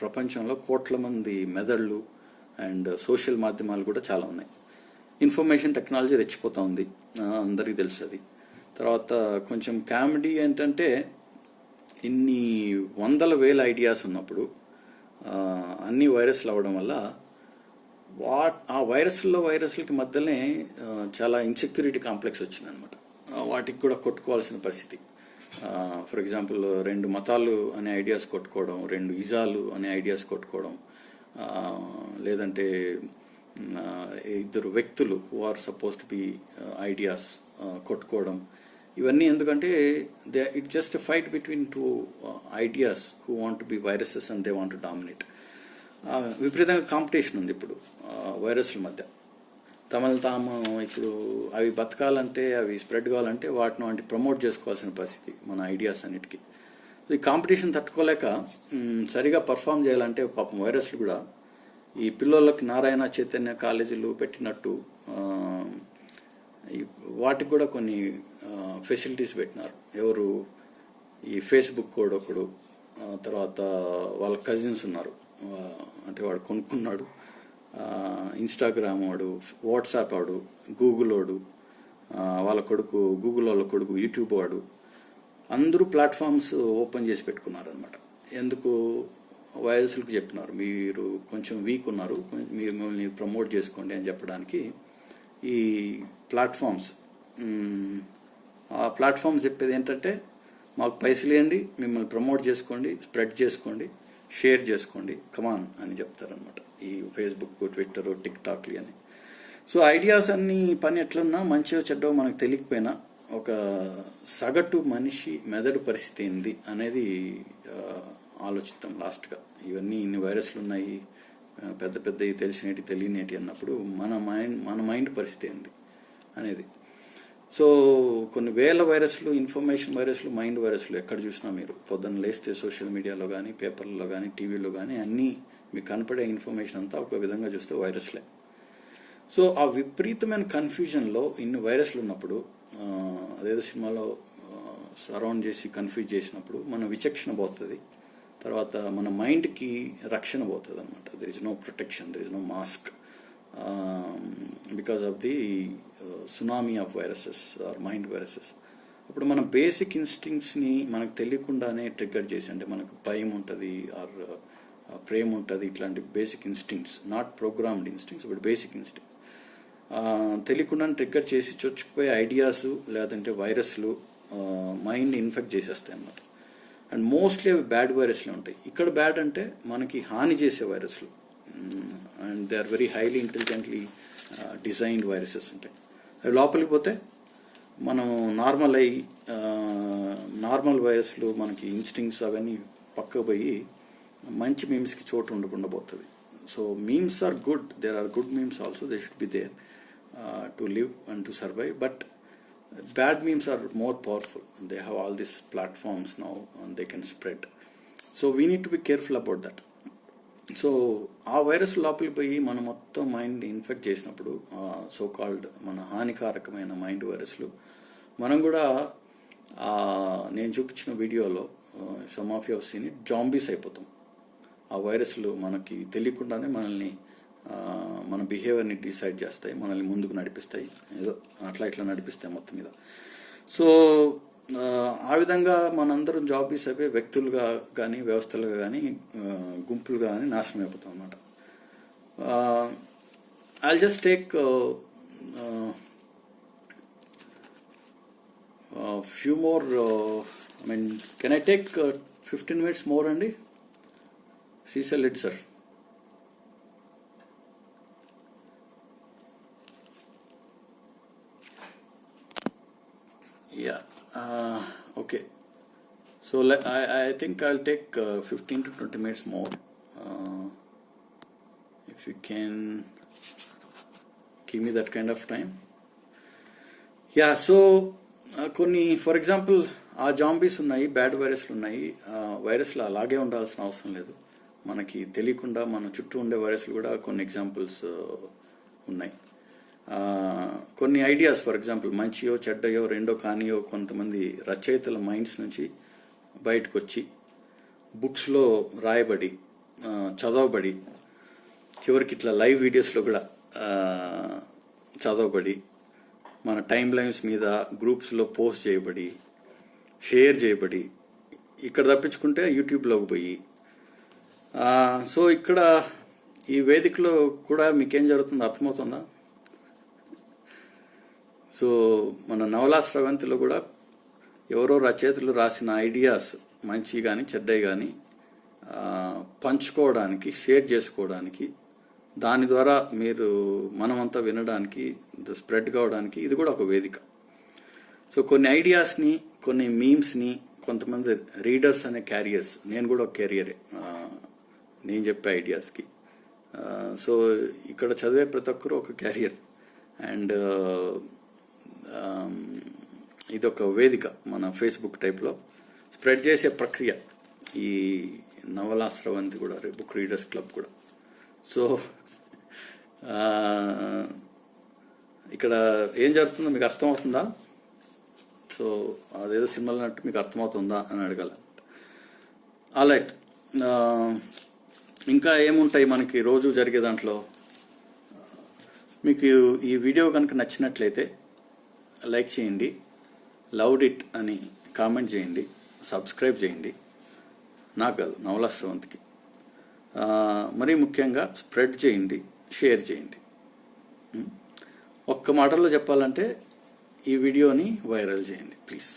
ప్రపంచంలో కోట్ల మంది మెదళ్ళు అండ్ సోషల్ మాధ్యమాలు కూడా చాలా ఉన్నాయి. ఇన్ఫర్మేషన్ టెక్నాలజీ రెచ్చిపోతూ ఉంది, అందరికీ తెలుసు అది. తర్వాత కొంచెం కామెడీ ఏంటంటే ఇన్ని వందల వేల ఐడియాస్ ఉన్నప్పుడు అన్ని వైరస్లు అవ్వడం వల్ల ఆ వైరస్లకి మధ్యనే చాలా ఇన్సెక్యూరిటీ కాంప్లెక్స్ వచ్చిందనమాట. వాటికి కూడా కొట్టుకోవాల్సిన పరిస్థితి. ఫర్ ఎగ్జాంపుల్ 2 మతాలు అనే ఐడియాస్ కొట్టుకోవడం, 2 ఇజాలు అనే ఐడియాస్ కొట్టుకోవడం, లేదంటే 2 వ్యక్తులు who are suppose to be ideas కొట్టుకోవడం. ఇవన్నీ ఎందుకంటే it just fight between 2 ideas who want to be viruses and they want to dominate. విపరీతంగా కాంపిటీషన్ ఉంది ఇప్పుడు వైరస్ల మధ్య. తమను తాము ఇప్పుడు అవి బతకాలంటే, అవి స్ప్రెడ్ కావాలంటే వాటిని ప్రమోట్ చేసుకోవాల్సిన పరిస్థితి మన ఐడియాస్ అన్నిటికీ. ఈ కాంపిటీషన్ తట్టుకోలేక సరిగా పర్ఫామ్ చేయాలంటే పాపం వైరస్లు కూడా ఈ పిల్లలకి నారాయణ చైతన్య కాలేజీలు పెట్టినట్టు వాటికి కూడా కొన్ని ఫెసిలిటీస్ పెట్టినారు. ఎవరు? ఈ ఫేస్బుక్ కూడా ఒకడు, తర్వాత వాళ్ళ కజిన్స్ ఉన్నారు, అంటే వాడు కొనుక్కున్నాడు, ఇన్స్టాగ్రామ్ వాడు, వాట్సాప్ వాడు, గూగుల్ వాడు, వాళ్ళ కొడుకు గూగుల్ వాళ్ళ కొడుకు యూట్యూబ్ వాడు, అందరూ ప్లాట్ఫామ్స్ ఓపెన్ చేసి పెట్టుకున్నారు అనమాట. ఎందుకు? వైరస్లకు చెప్పినారు, మీరు కొంచెం వీక్ ఉన్నారు, మీరు మిమ్మల్ని ప్రమోట్ చేసుకోండి అని చెప్పడానికి. ఈ ప్లాట్ఫామ్స్ చెప్పేది ఏంటంటే, మాకు పైసలు ఇవ్వండి, మిమ్మల్ని ప్రమోట్ చేసుకోండి, స్ప్రెడ్ చేసుకోండి, షేర్ చేసుకోండి, కమాన్ అని చెప్తారనమాట. ఈ ఫేస్బుక్, ట్విట్టర్, టిక్టాక్లు అని. సో ఐడియాస్ అన్ని పని ఎట్లన్నా మంచిగా చెడ్డో మనకు తెలియకపోయినా ఒక సగటు మనిషి మెదడు పరిస్థితి ఏంది అనేది ఆలోచిస్తాం లాస్ట్గా. ఇవన్నీ ఇన్ని వైరస్లు ఉన్నాయి, పెద్ద పెద్దవి తెలిసినవి తెలియనేటి అన్నప్పుడు మన మైండ్ పరిస్థితి ఏంది అనేది. సో కొన్ని వేల వైరస్లు, ఇన్ఫర్మేషన్ వైరస్లు, మైండ్ వైరస్లు ఎక్కడ చూసినా మీరు పొద్దున్న లేస్తే సోషల్ మీడియాలో కానీ, పేపర్లలో కానీ, టీవీలో కానీ అన్నీ మీకు కనపడే ఇన్ఫర్మేషన్ అంతా ఒక విధంగా చూస్తే వైరస్లే. సో ఆ విపరీతమైన కన్ఫ్యూజన్లో ఇన్ని వైరస్లు ఉన్నప్పుడు, అదేదో సినిమాలో సరౌండ్ చేసి కన్ఫ్యూజ్ చేసినప్పుడు మన విచక్షణ పోతుంది, తర్వాత మన మైండ్కి రక్షణ పోతుంది అనమాట. There is no protection, there is no mask because of the tsunami of viruses or mind viruses. అప్పుడు మన బేసిక్ ఇన్స్టింక్ట్స్ని మనకు తెలియకుండానే ట్రిగ్గర్ చేసి, అంటే మనకు భయం ఉంటుంది ఆర్ ప్రేమ ఉంటుంది, ఇట్లాంటి basic instincts, not programmed instincts but basic instincts తెలియకుండా ట్రిగ్గర్ చేసి చొచ్చుకుపోయే ఐడియాస్ లేదంటే వైరస్లు మైండ్ ఇన్ఫెక్ట్ చేసేస్తాయి అన్నమాట. అండ్ మోస్ట్లీ అవి బ్యాడ్ వైరస్లు ఉంటాయి. ఇక్కడ బ్యాడ్ అంటే మనకి హాని చేసే వైరస్లు, and they are very highly intelligently designed viruses ఉంటాయి. అవి లోపలికి పోతే మనం నార్మల్ వైరస్లు మనకి ఇన్స్టింక్ట్స్ అవన్నీ పక్కకు పోయి మంచి మీమ్స్కి చోటు ఉండకుండా పోతుంది. So memes are good, there are good memes also, they should be there to live and to survive, but bad memes are more powerful. They have all these platforms now and they can spread. So we need to be careful about that. So ఆ virus లోపలికి పోయి మనం మొత్తం mind infect చేసినప్పుడు so called మన హానికారకమైన mind వైరస్లు మనం కూడా నేను చూపించిన వీడియోలో some of you seen it, zombies అయిపోతాం. ఆ వైరస్లు మనకి తెలియకుండానే మనల్ని మన బిహేవియర్ని డిసైడ్ చేస్తాయి, మనల్ని ముందుకు నడిపిస్తాయి, ఏదో అట్లా ఇట్లా నడిపిస్తాయి మొత్తం మీద. సో ఆ విధంగా మనందరం జాబీస్ అయిపోయి వ్యక్తులుగా కానీ వ్యవస్థలుగా కానీ గుంపులుగా కానీ నాశనం అయిపోతాం అన్నమాట. I'll just take few more, I mean can I take 15 minutes more అండి? Srishail Reddy sir. Yeah, okay. So I think I'll take 15 to 20 minutes more. If you can give me that kind of time. Yeah, so కొన్ని for example ఆ zombies ఉన్నాయి, bad వైరస్లు ఉన్నాయి. వైరస్లు అలాగే ఉండాల్సిన అవసరం లేదు, మనకి తెలియకుండా మన చుట్టూ ఉండే వైరస్లు కూడా కొన్ని ఎగ్జాంపుల్స్ ఉన్నాయి. కొన్ని ఐడియాస్ ఫర్ ఎగ్జాంపుల్ మంచియో చెడ్డయో రెండో కానియో కొంతమంది రచయితల మైండ్స్ నుంచి బయటకు వచ్చి బుక్స్లో రాయబడి చదవబడి చివరికి ఇట్లా లైవ్ వీడియోస్లో కూడా చదవబడి మన టైం లైన్స్ మీద గ్రూప్స్లో పోస్ట్ చేయబడి షేర్ చేయబడి ఇక్కడ తప్పించుకుంటే యూట్యూబ్లోకి పోయి. సో ఇక్కడ ఈ వేదికలో కూడా మీకేం జరుగుతుందో అర్థమవుతుందా? సో మన నవలా స్రవంతిలో కూడా ఎవరో రచయితలు రాసిన ఐడియాస్ మంచి కానీ చెడ్డవి కానీ పంచుకోవడానికి, షేర్ చేసుకోవడానికి, దాని ద్వారా మీరు మనమంతా వినడానికి, స్ప్రెడ్ కావడానికి ఇది కూడా ఒక వేదిక. సో కొన్ని ఐడియాస్ని, కొన్ని మీమ్స్ని కొంతమంది రీడర్స్ అనే క్యారియర్స్, నేను కూడా ఒక క్యారియరే నేను చెప్పే ఐడియాస్కి. సో ఇక్కడ చదివే ప్రతి ఒక్కరు ఒక క్యారియర్. అండ్ ఇదొక వేదిక మన ఫేస్బుక్ టైప్లో స్ప్రెడ్ చేసే ప్రక్రియ ఈ నవలా స్రవంతి కూడా, బుక్ రీడర్స్ క్లబ్ కూడా. సో ఇక్కడ ఏం జరుగుతుందో మీకు అర్థమవుతుందా? సో అదేదో సినిమాలు అన్నట్టు మీకు అర్థమవుతుందా అని అడగాల. ఆల్రైట్, ఇంకా ఏముంటాయి మనకి రోజు జరిగే దాంట్లో? మీకు ఈ వీడియో కనుక నచ్చినట్లయితే లైక్ చేయండి, లవ్డ్ ఇట్ అని కామెంట్ చేయండి, సబ్స్క్రైబ్ చేయండి. నాకు కాదు, నవలా స్రవంతికి. మరీ ముఖ్యంగా స్ప్రెడ్ చేయండి, షేర్ చేయండి. ఒక్క మాటలో చెప్పాలంటే ఈ వీడియోని వైరల్ చేయండి ప్లీజ్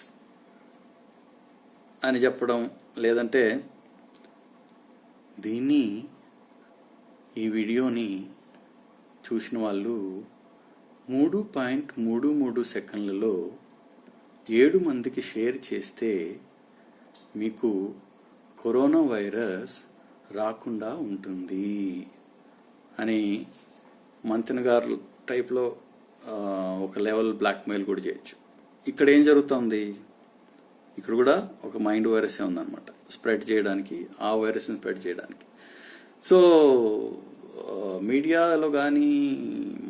అని చెప్పడం. లేదంటే ఈ వీడియోని చూసిన వాళ్ళు 3.33 సెకండ్లలో 7 మందికి షేర్ చేస్తే మీకు కరోనా వైరస్ రాకుండా ఉంటుంది అని మంతెన గారు టైప్లో ఒక లెవెల్ బ్లాక్మెయిల్ కూడా చేయొచ్చు. ఇక్కడ ఏం జరుగుతుంది? ఇక్కడ కూడా ఒక మైండ్ వైరసే ఉందన్నమాట, స్ప్రెడ్ చేయడానికి, ఆ వైరస్ని స్ప్రెడ్ చేయడానికి. సో మీడియాలో కానీ,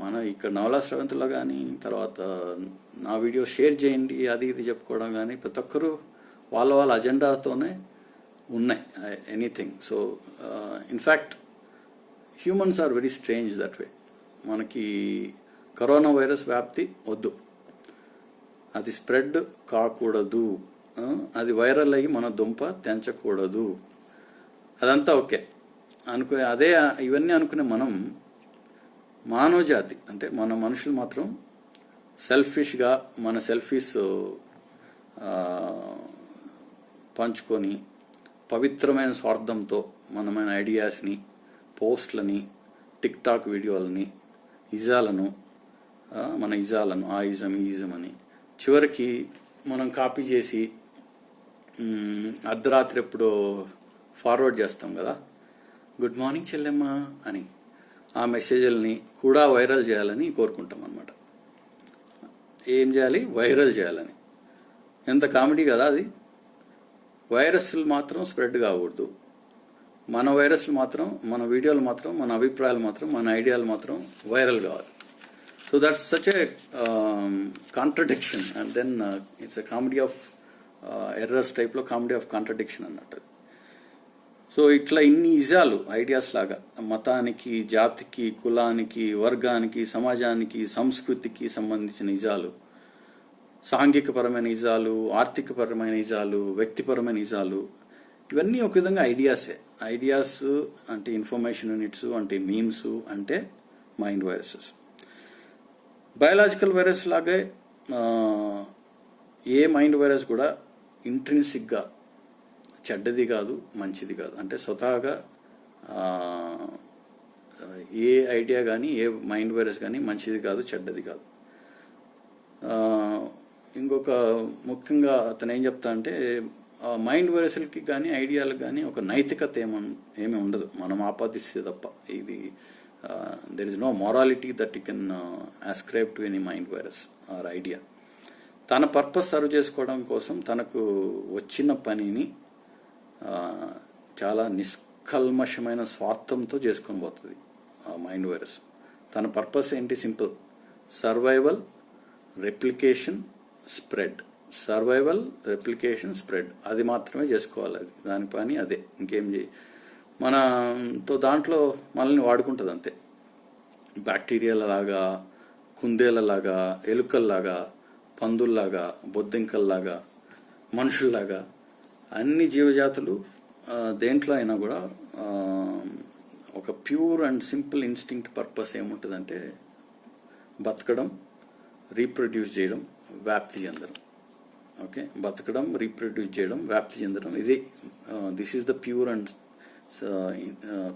మన ఇక్కడ నవలా స్రవంతిలో కానీ, తర్వాత నా వీడియో షేర్ చేయండి అది ఇది చెప్పుకోవడం కానీ, ప్రతి ఒక్కరూ వాళ్ళ అజెండాతోనే ఉన్నాయి anything. So in fact humans are very strange that way. మనకి కరోనా వైరస్ వ్యాప్తి వద్దు, అది స్ప్రెడ్ కాకూడదు, అది వైరల్ అయ్యి మన దుంప తెంచకూడదు, అదంతా ఓకే అనుకునే, ఇవన్నీ అనుకునే మనం మానవ జాతి అంటే మన మనుషులు మాత్రం సెల్ఫిష్గా మన సెల్ఫీస్ పంచుకొని పవిత్రమైన స్వార్థంతో మనమైన ఐడియాస్ని, పోస్ట్లని, టిక్ టాక్ వీడియోలని, మన ఇజాలను ఆ ఇజం ఈ ఇజం అని చివరికి మనం కాపీ చేసి అర్ధరాత్రి ఎప్పుడో ఫార్వర్డ్ చేస్తాం కదా, గుడ్ మార్నింగ్ చెల్లెమ్మ అని. ఆ మెసేజ్లని కూడా వైరల్ చేయాలని కోరుకుంటాం అన్నమాట. ఏం చేయాలి? వైరల్ చేయాలని. ఎంత కామెడీ కదా అది. వైరస్లు మాత్రం స్ప్రెడ్ కాకూడదు, మన వైరస్లు మాత్రం, మన వీడియోలు మాత్రం, మన అభిప్రాయాలు మాత్రం, మన ఐడియాలు మాత్రం వైరల్ కావాలి. So that's such a contradiction. And then it's a comedy of errors టైప్లో కామెడీ ఆఫ్ కాంట్రడిక్షన్ అన్నట్టు. సో ఇట్లా ఇన్ని ఇజాలు ఐడియాస్ లాగా మతానికి, జాతికి, కులానికి, వర్గానికి, సమాజానికి, సంస్కృతికి సంబంధించిన ఇజాలు, సాంఘికపరమైన ఇజాలు, ఆర్థికపరమైన ఇజాలు, వ్యక్తిపరమైన ఇజాలు, ఇవన్నీ ఒక విధంగా ఐడియాసే. ఐడియాస్ అంటే ఇన్ఫర్మేషన్ యూనిట్స్, అంటే మీమ్స్, అంటే మైండ్ వైరసెస్. బయాలజికల్ వైరస్ లాగే ఏ మైండ్ వైరస్ కూడా ఇంట్రిన్సిక్గా చెడ్డది కాదు, మంచిది కాదు. అంటే స్వతహాగా ఏ ఐడియా కానీ, ఏ మైండ్ వైరస్ కానీ మంచిది కాదు, చెడ్డది కాదు. ఇంకొక ముఖ్యంగా అతను ఏం చెప్తా అంటే, మైండ్ వైరస్లకి కానీ, ఐడియాలకు కానీ ఒక నైతికత ఏమీ ఉండదు, మనం ఆపాదిస్తే తప్ప. ఇది there is no morality that you can ascribe to any mind virus or idea. తన పర్పస్ సర్వ్ చేసుకోవడం కోసం తనకు వచ్చిన పనిని చాలా నిష్కల్మషమైన స్వార్థంతో చేసుకొని పోతుంది ఆ మైండ్ వైరస్. తన పర్పస్ ఏంటి? Simple: survival, replication, spread. Survival, replication, spread. అది మాత్రమే చేసుకోవాలి. అది దాని పని అదే, ఇంకేం మనతో దాంట్లో మనల్ని వాడుకుంటుంది అంతే. బ్యాక్టీరియాలలాగా, కుందేలలాగా, ఎలుకల్లాగా, పందుల్లాగా, బొద్దింకల్లాగా, మనుషుల్లాగా అన్ని జీవజాతులు దేంట్లో అయినా కూడా ఒక pure and simple instinct purpose ఏముంటుందంటే బతకడం, రీప్రొడ్యూస్ చేయడం, వ్యాప్తి చెందడం. ఓకే, బతకడం, రీప్రొడ్యూస్ చేయడం, వ్యాప్తి చెందడం, ఇది this is the pure and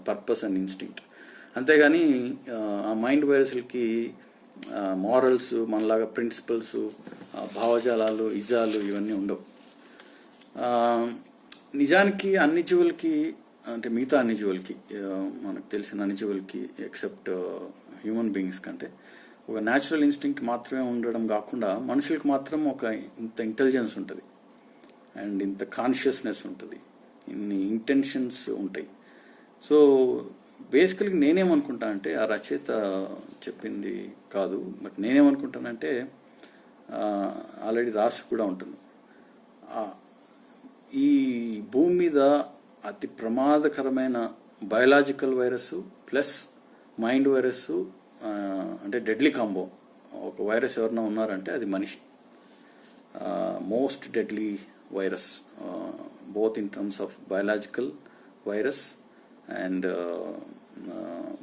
purpose and instinct. అంతేగాని ఆ మైండ్ వైరస్లకి మారల్స్, మనలాగా ప్రిన్సిపల్స్, భావజాలాలు, ఇజాలు ఇవన్నీ ఉండవు. నిజానికి అన్ని జీవులకి, అంటే మిగతా అన్ని జీవులకి, మనకు తెలిసిన అన్ని జీవులకి ఎక్సెప్ట్ హ్యూమన్ బీయింగ్స్ కంటే ఒక న్యాచురల్ ఇన్స్టింక్ట్ మాత్రమే ఉండడం కాకుండా మనుషులకు మాత్రం ఒక ఇంత ఇంటెలిజెన్స్ ఉంటుంది, అండ్ ఇంత కాన్షియస్నెస్ ఉంటుంది, ఇన్ని ఇంటెన్షన్స్ ఉంటాయి. సో బేసికల్గా నేనేమనుకుంటా అంటే, ఆ రచయిత చెప్పింది కాదు, బట్ నేనేమనుకుంటానంటే ఆల్రెడీ రాసి కూడా ఉంటుంది, ఈ భూమి మీద అతి ప్రమాదకరమైన biological virus plus mind virus, అంటే డెడ్లీ కాంబో ఒక వైరస్ ఎవరైనా ఉన్నారంటే అది మనిషి. Most deadly virus, both in terms of biological virus and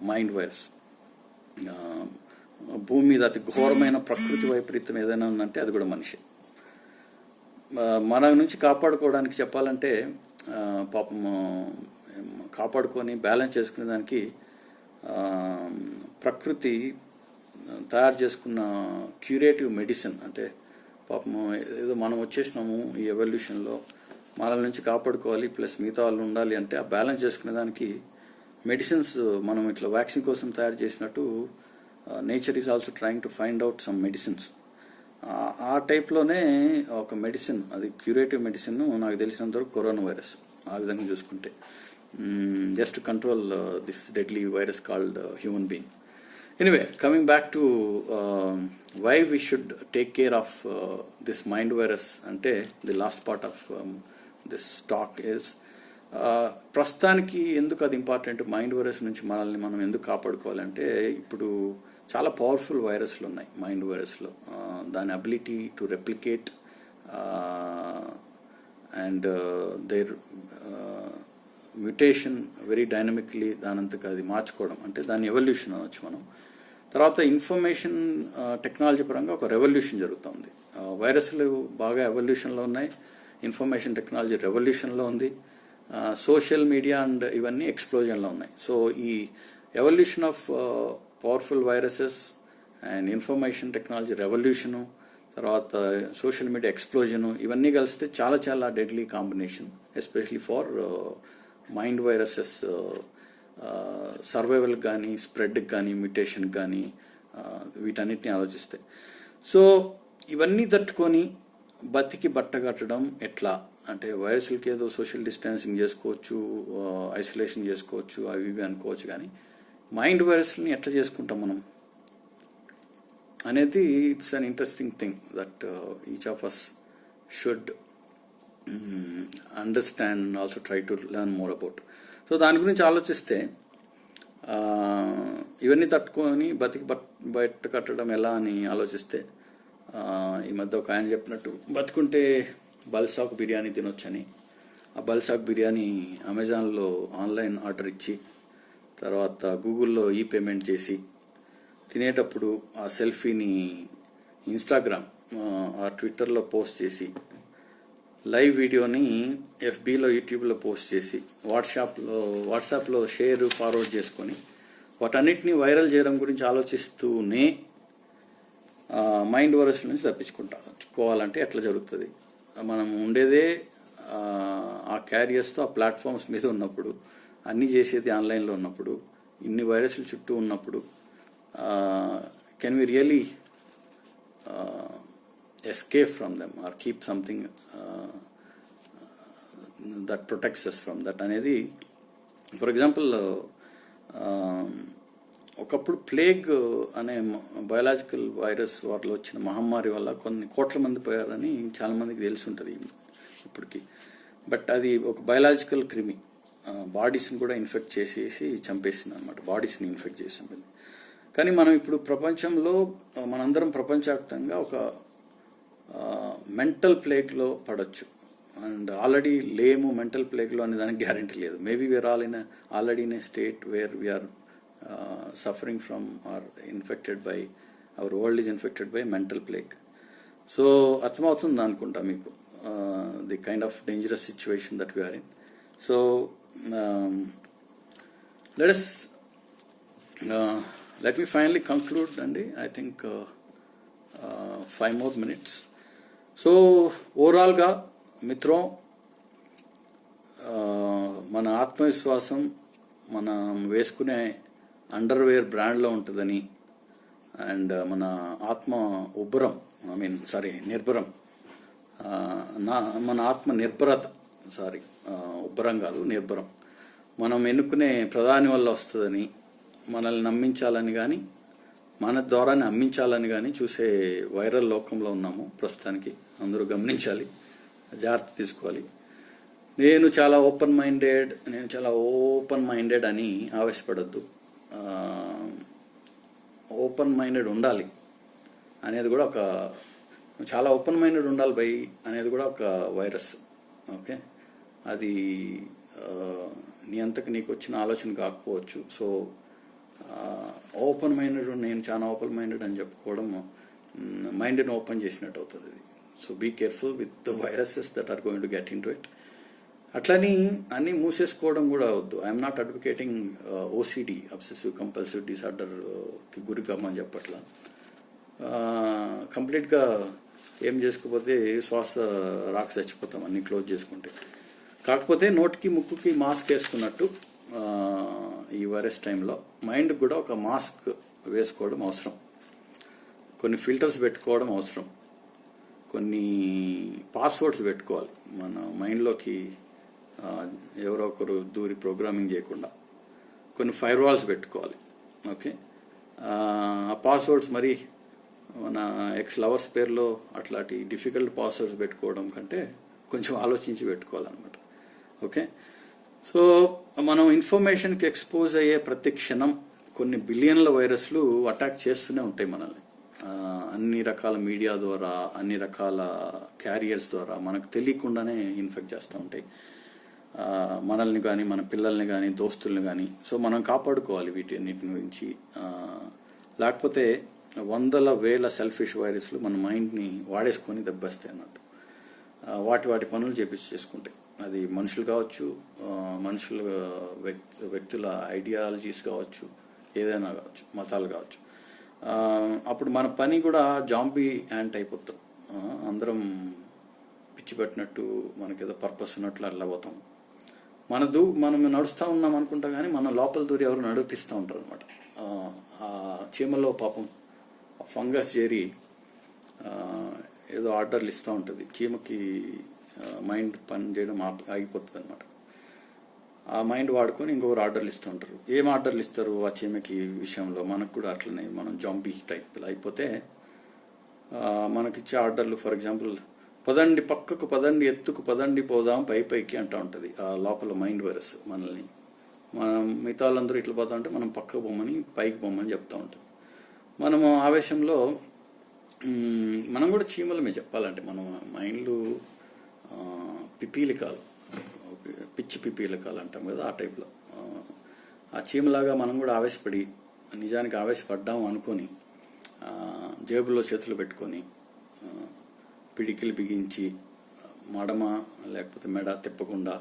mind virus. భూమి మీద అతి ఘోరమైన ప్రకృతి వైపరీత్యం ఏదైనా ఉందంటే అది కూడా మనిషి. మన నుంచి కాపాడుకోవడానికి చెప్పాలంటే, పాపం కాపాడుకొని బ్యాలెన్స్ చేసుకునే దానికి ప్రకృతి తయారు చేసుకున్న క్యూరేటివ్ మెడిసిన్, అంటే పాపం ఏదో మనం వచ్చేసినాము ఈ ఎవల్యూషన్లో, మన నుంచి కాపాడుకోవాలి ప్లస్ మిగతా వాళ్ళు ఉండాలి అంటే ఆ బ్యాలెన్స్ చేసుకునే దానికి మెడిసిన్స్ మనం ఇట్లా వ్యాక్సిన్ కోసం తయారు చేసినట్టు nature is also trying to find out some medicines. ఆ టైప్లోనే ఒక మెడిసిన్, అది క్యూరేటివ్ మెడిసిన్ నాకు తెలిసినంతవరకు కరోనా వైరస్. ఆ విధంగా చూసుకుంటే just control this deadly virus called human being. Anyway, coming back to why we should take care of this mind virus అంటే the last part of this talk is, ప్రస్తుతానికి ఎందుకు అది important, mind virus నుంచి మనల్ని మనం ఎందుకు కాపాడుకోవాలంటే, ఇప్పుడు చాలా పవర్ఫుల్ వైరస్లు ఉన్నాయి మైండ్ వైరస్లో. దాని ability to replicate and their mutation very dynamically, దానంతకు అది మార్చుకోవడం, అంటే దాని ఎవల్యూషన్ అనొచ్చు మనం. తర్వాత ఇన్ఫర్మేషన్ టెక్నాలజీ పరంగా ఒక రెవల్యూషన్ జరుగుతుంది. వైరస్లు బాగా ఎవల్యూషన్లో ఉన్నాయి, ఇన్ఫర్మేషన్ టెక్నాలజీ రెవల్యూషన్లో ఉంది, సోషల్ మీడియా అండ్ ఇవన్నీ ఎక్స్ప్లోజన్లో ఉన్నాయి. సో ఈ evolution of powerful viruses and information technology revolution, తర్వాత సోషల్ మీడియా ఎక్స్ప్లోజను, ఇవన్నీ కలిస్తే చాలా చాలా deadly combination, especially for mind viruses survival కానీ, స్ప్రెడ్కి కానీ, మ్యుటేషన్కి కానీ, వీటన్నిటిని ఆలోచిస్తే. సో ఇవన్నీ తట్టుకొని బతికి బట్టగట్టడం ఎట్లా అంటే, వైరస్లకి ఏదో సోషల్ డిస్టెన్సింగ్ చేసుకోవచ్చు, ఐసోలేషన్ చేసుకోవచ్చు, అవి ఇవి అనుకోవచ్చు, కానీ మైండ్ వైరస్ని ఎట్లా చేసుకుంటాం మనం అనేది it's an interesting thing that each of us should understand and also try to learn more about. So దాని గురించి ఆలోచిస్తే ఇవన్నీ తట్టుకొని బయట కట్టడం ఎలా అని ఆలోచిస్తే ఈ మధ్య ఒక ఆయన చెప్పినట్టు బతుకుంటే బల్సాక్ బిర్యానీ తినొచ్చని. ఆ బల్సాక్ బిర్యానీ అమెజాన్లో ఆన్లైన్ ఆర్డర్ ఇచ్చి తర్వాత గూగుల్లో పేమెంట్ చేసి తినేటప్పుడు ఆ సెల్ఫీని ఇన్స్టాగ్రామ్ ఆ ట్విట్టర్లో పోస్ట్ చేసి లైవ్ వీడియోని ఎఫ్బీలో యూట్యూబ్లో పోస్ట్ చేసి వాట్సాప్లో షేర్ ఫార్వర్డ్ చేసుకొని వాటన్నిటిని వైరల్ చేయడం గురించి ఆలోచిస్తూనే మైండ్ వైరస్ నుంచి తప్పించుకోవాలంటే ఎట్లా జరుగుతుంది? మనం ఉండేదే ఆ క్యారియర్స్తో ఆ ప్లాట్ఫామ్స్ మీద ఉన్నప్పుడు, అన్నీ చేసేది ఆన్లైన్లో ఉన్నప్పుడు, ఇన్ని వైరస్లు చుట్టూ ఉన్నప్పుడు can we really escape from them or keep something that protects us from that అనేది. ఫర్ ఎగ్జాంపుల్ ఒకప్పుడు ప్లేగ్ అనే బయాలజికల్ వైరస్ వాటిలో వచ్చిన మహమ్మారి వల్ల కొన్ని కోట్ల మంది పోయారని చాలామందికి తెలిసి ఉంటుంది ఇప్పటికి. బట్ అది ఒక బయాలజికల్ క్రిమి, బాడీస్ని కూడా ఇన్ఫెక్ట్ చేసేసి చంపేసింది అనమాట, బాడీస్ని ఇన్ఫెక్ట్ చేసింది. కానీ మనం ఇప్పుడు ప్రపంచంలో మనందరం ప్రపంచవ్యాప్తంగా ఒక మెంటల్ ప్లేగ్లో పడవచ్చు. అండ్ ఆల్రెడీ లేము మెంటల్ ప్లేగ్లో అనే దానికి గ్యారంటీ లేదు. Maybe we're already in a state where we're suffering from or infected by our world is infected by mental plague. So అర్థమవుతుంది అనుకుంటా మీకు the kind of dangerous situation that we're in. So let me finally conclude, Andy. I think 5 more minutes. So ఓవరాల్గా మిత్రం, మన ఆత్మవిశ్వాసం మనం వేసుకునే underwear బ్రాండ్లో ఉంటుందని, అండ్ మన ఆత్మ నిర్భరం, మన ఆత్మ నిర్భరత, ఉబ్బరం కాదు నిర్భరం, మనం ఎన్నుకునే ప్రధాని వల్ల వస్తుందని, మనల్ని నమ్మించాలని కానీ మన ద్వారానే అమ్మించాలని కానీ చూసే వైరల్ లోకంలో ఉన్నాము ప్రస్తుతానికి. అందరూ గమనించాలి, జాగ్రత్త తీసుకోవాలి. నేను చాలా ఓపెన్ మైండెడ్ అని ఆవేశపడద్దు. ఓపెన్ మైండెడ్ ఉండాలి అనేది కూడా చాలా ఓపెన్ మైండెడ్ ఉండాలి అనేది కూడా ఒక వైరస్. ఓకే, అది నీ అంతకు నీకు వచ్చిన ఆలోచన కాకపోవచ్చు. సో ఓపెన్ మైండెడ్, నేను చాలా ఓపెన్ మైండెడ్ అని చెప్పుకోవడం మైండ్ని ఓపెన్ చేసినట్టు అవుతుంది ఇది. So be careful with the viruses that are going to get in to it. అట్లని అన్నీ మూసేసుకోవడం కూడా వద్దు. I'm not advocating OCD, obsessive compulsive డిసార్డర్కి గురి కమ్మని చెప్పట్లా. కంప్లీట్గా ఏం చేసుకోకపోతే శ్వాస రాక చచ్చిపోతాం అన్నీ క్లోజ్ చేసుకుంటే. కాకపోతే నోటికి ముక్కుకి మాస్క్ వేసుకున్నట్టు ఈ వైరస్ టైంలో మైండ్కి కూడా ఒక మాస్క్ వేసుకోవడం అవసరం, కొన్ని ఫిల్టర్స్ పెట్టుకోవడం అవసరం, కొన్ని పాస్వర్డ్స్ పెట్టుకోవాలి మన మైండ్లోకి. ఎవరో ఒకరు దూరి ప్రోగ్రామింగ్ చేయకుండా కొన్ని ఫైర్ వాల్స్ పెట్టుకోవాలి. ఓకే, ఆ పాస్వర్డ్స్ మరి మన ఎక్స్ లవర్స్ పేరులో అట్లాంటి డిఫికల్ట్ పాస్వర్డ్స్ పెట్టుకోవడం కంటే కొంచెం ఆలోచించి పెట్టుకోవాలన్నమాట. ఓకే, సో మనం ఇన్ఫర్మేషన్కి ఎక్స్పోజ్ అయ్యే ప్రతి క్షణం కొన్ని బిలియన్ల వైరస్లు అటాక్ చేస్తూనే ఉంటాయి మనల్ని. అన్ని రకాల మీడియా ద్వారా, అన్ని రకాల క్యారియర్స్ ద్వారా మనకు తెలియకుండానే ఇన్ఫెక్ట్ చేస్తూ ఉంటాయి మనల్ని కానీ, మన పిల్లల్ని కానీ, దోస్తుల్ని కానీ. సో మనం కాపాడుకోవాలి వీటన్నిటి నుంచి. లేకపోతే వందల వేల సెల్ఫిష్ వైరస్లు మన మైండ్ని వాడేసుకొని దెబ్బేస్తాయి అన్నట్టు. వాటి పనులు చేసుకుంటాయి. అది మనుషులు కావచ్చు, వ్యక్తుల ఐడియాలజీస్ కావచ్చు, ఏదైనా కావచ్చు, మతాలు కావచ్చు. అప్పుడు మన పని కూడా జాంబీ యాంట్ అయిపోతాం. అందరం పిచ్చి పెట్టినట్టు, మనకేదో పర్పస్ ఉన్నట్లు అట్లా పోతాం. మనం నడుస్తూ ఉన్నాం అనుకుంటా కానీ మన లోపల దూరి ఎవరు నడిపిస్తూ ఉంటారు అనమాట. ఆ చీమలో పాపం ఫంగస్ చేరి ఏదో ఆర్డర్లు ఇస్తూ ఉంటుంది. చీమకి మైండ్ పని చేయడం ఆగిపోతుంది అనమాట. ఆ మైండ్ వాడుకొని ఇంకొకరు ఆర్డర్లు ఇస్తూ ఉంటారు. ఏం ఆర్డర్లు ఇస్తారు ఆ చీమకి విషయంలో? మనకు కూడా అట్లనే మనం జాంబీ టైప్ అయిపోతే మనకిచ్చే ఆర్డర్లు, ఫర్ ఎగ్జాంపుల్ పదండి పక్కకు, పదండి ఎత్తుకు, పదండి పోదాం పై పైకి అంటూ ఉంటుంది ఆ లోపల మైండ్ వైరస్ మనల్ని. మనం మిగతా వాళ్ళందరూ ఇట్లా పోతా ఉంటే మనం పక్కకు పోమని, పైకి పోమని చెప్తూ ఉంటుంది. మనము ఆవేశంలో మనం కూడా చీమలమే చెప్పాలంటే. మనం మైండ్లు పిపీలికాలు, పిచ్చి పిపీలికాలు అంటాం కదా, ఆ టైప్లో. ఆ చీమలాగా మనం కూడా ఆవేశపడి, నిజానికి ఆవేశపడ్డాము అనుకొని జేబులో చేతులు పెట్టుకొని పిడికిలు బిగించి మడమ లేకపోతే మెడ తిప్పకుండా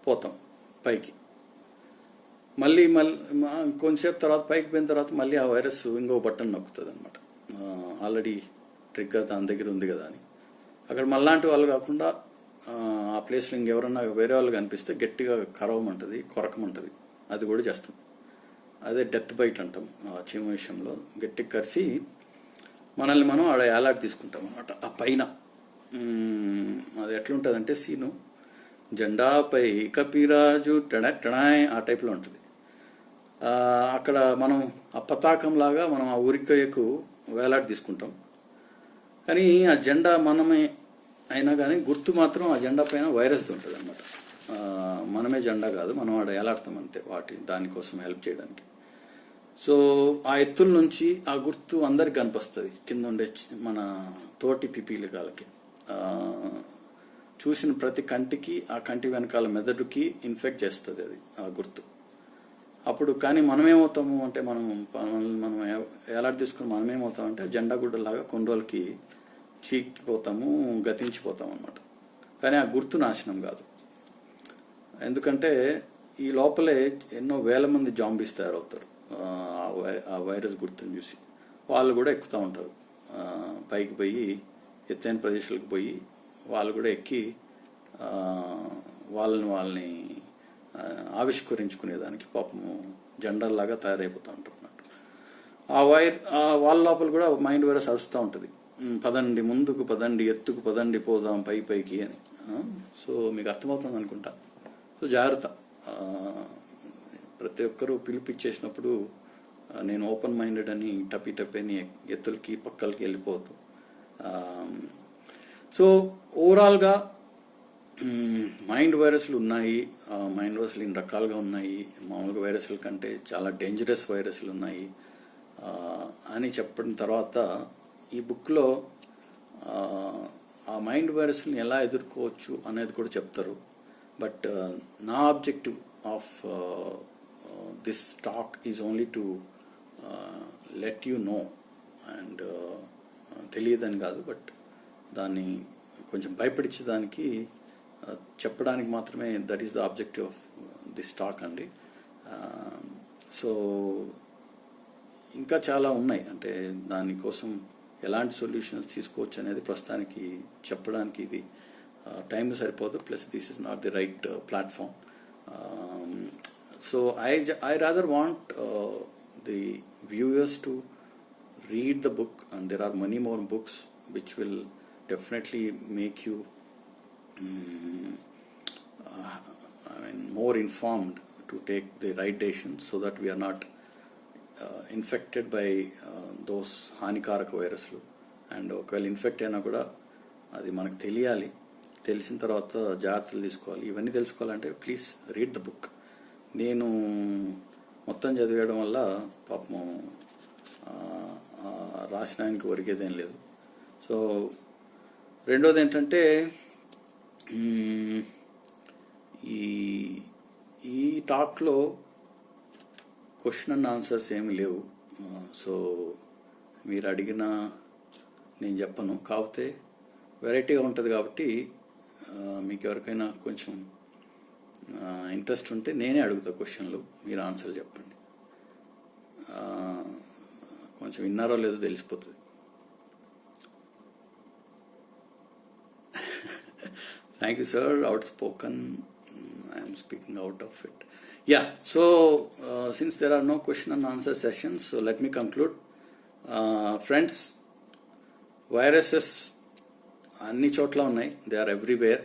పోతాం పైకి. మళ్ళీ కొంచెంసేపు తర్వాత పైకి పోయిన తర్వాత మళ్ళీ ఆ వైరస్ ఇంకో బటన్ నొక్కుతుంది అనమాట. ఆల్రెడీ ట్రిగ్గర్ దాని దగ్గర ఉంది కదా అని. అక్కడ మళ్ళాంటి వాళ్ళు కాకుండా ఆ ప్లేస్లో ఇంకెవరన్నా వేరే వాళ్ళు కనిపిస్తే గట్టిగా కరవమంటుంది, కొరకమంటుంది. అది కూడా చేస్తాం. అదే డెత్ బైట్ అంటాం చీమ విషయంలో. గట్టిగా కరిసి మనల్ని మనం ఆడ ఏలాడి తీసుకుంటాం అనమాట ఆ పైన. అది ఎట్లుంటుందంటే సీను, జెండాపై కపిరాజు టడాయ్ ఆ టైప్లో ఉంటుంది. అక్కడ మనం ఆ పతాకంలాగా మనం ఆ ఉరికయ్యకు వేలాడి తీసుకుంటాం. కానీ ఆ జెండా మనమే అయినా కానీ గుర్తు మాత్రం ఆ జెండా పైన వైరస్ది ఉంటుంది అనమాట. మనమే జెండా కాదు, మనం ఆడ ఏలాడతాం అంతే దానికోసం హెల్ప్ చేయడానికి. సో ఆ ఎత్తుల నుంచి ఆ గుర్తు అందరికి కనిపిస్తుంది, కింద ఉండే మన తోటి పిపీలికాలకి. చూసిన ప్రతి కంటికి, ఆ కంటి వెనకాల మెదడుకి ఇన్ఫెక్ట్ చేస్తుంది అది ఆ గుర్తు. అప్పుడు కానీ మనమేమవుతాము అంటే, మనం ఎలాంటి తీసుకుని మనమేమవుతామంటే జెండా గుడ్డలాగా కొన్ని రోజులకి చీకిపోతాము, గతించిపోతాం అన్నమాట. కానీ ఆ గుర్తు నాశనం కాదు. ఎందుకంటే ఈ లోపలే ఎన్నో వేల మంది జాంబీస్ తయారవుతారు ఆ వైరస్ గుర్తుని చూసి. వాళ్ళు కూడా ఎక్కుతూ ఉంటారు పైకి పోయి, ఎత్తైన ప్రదేశాలకు పోయి వాళ్ళు కూడా ఎక్కి వాళ్ళని ఆవిష్కరించుకునేదానికి పాపము జెండాల్లాగా తయారైపోతూ ఉంటారు అన్నట్టు. వాళ్ళ లోపల కూడా మైండ్ వైరస్ అరుస్తూ ఉంటుంది, పదండి ముందుకు, పదండి ఎత్తుకు, పదండి పోదాం పైకి అని. సో మీకు అర్థమవుతుంది అనుకుంటా. సో జాగ్రత్త. ప్రతి ఒక్కరూ పిలిపిచ్చేసినప్పుడు నేను ఓపెన్ మైండెడ్ అని టప్పని ఎత్తులకి పక్కలకి వెళ్ళిపోవద్దు. సో ఓవరాల్గా మైండ్ వైరస్లు ఉన్నాయి. మైండ్ వైరస్లు ఇన్ని రకాలుగా ఉన్నాయి. మామూలుగా వైరస్ల కంటే చాలా డేంజరస్ వైరస్లు ఉన్నాయి అని చెప్పిన తర్వాత ఈ బుక్లో ఆ మైండ్ వైరస్ని ఎలా ఎదుర్కోవచ్చు అనేది కూడా చెప్తారు. బట్ నా objective of this talk is only to let you know. And తెలియదని కాదు, బట్ దాన్ని కొంచెం భయపడించడానికి చెప్పడానికి మాత్రమే. That is the objective of this talk అండి. సో ఇంకా చాలా ఉన్నాయి, అంటే దానికోసం ఎలాంటి సొల్యూషన్స్ తీసుకోవచ్చు అనేది ప్రస్తుతానికి చెప్పడానికి ఇది టైం సరిపోదు. Plus this is not the right platform. So I rather want the viewers to read the book, and there are many more books which will definitely make you more informed to take the right decisions, so that we are not infected by those హానికారక వైరస్లు. And ఒకవేళ infect అయినా కూడా అది మనకు తెలియాలి. తెలిసిన తర్వాత జాగ్రత్తలు తీసుకోవాలి. ఇవన్నీ తెలుసుకోవాలంటే ప్లీజ్ రీడ్ ద బుక్. నేను మొత్తం చదివేయడం వల్ల పాపం రాసిన ఆయనకి ఒరిగేదేం లేదు. సో రెండోది ఏంటంటే, ఈ టాక్లో క్వశ్చన్ అండ్ ఆన్సర్స్ ఏమి లేవు. సో మీరు అడిగినా నేను చెప్పను. కాకపోతే వెరైటీగా ఉంటుంది కాబట్టి మీకు ఎవరికైనా కొంచెం ఇంట్రెస్ట్ ఉంటే నేనే అడుగుతా క్వశ్చన్లు, మీరు ఆన్సర్లు చెప్పండి. కొంచెం విన్నారో లేదో తెలిసిపోతుంది. Thank you, sir. Outspoken. I am speaking out of it. Yeah. So since there are no question and answer sessions, so let me conclude. Friends, viruses అన్ని చోట్ల ఉన్నాయి. They are everywhere.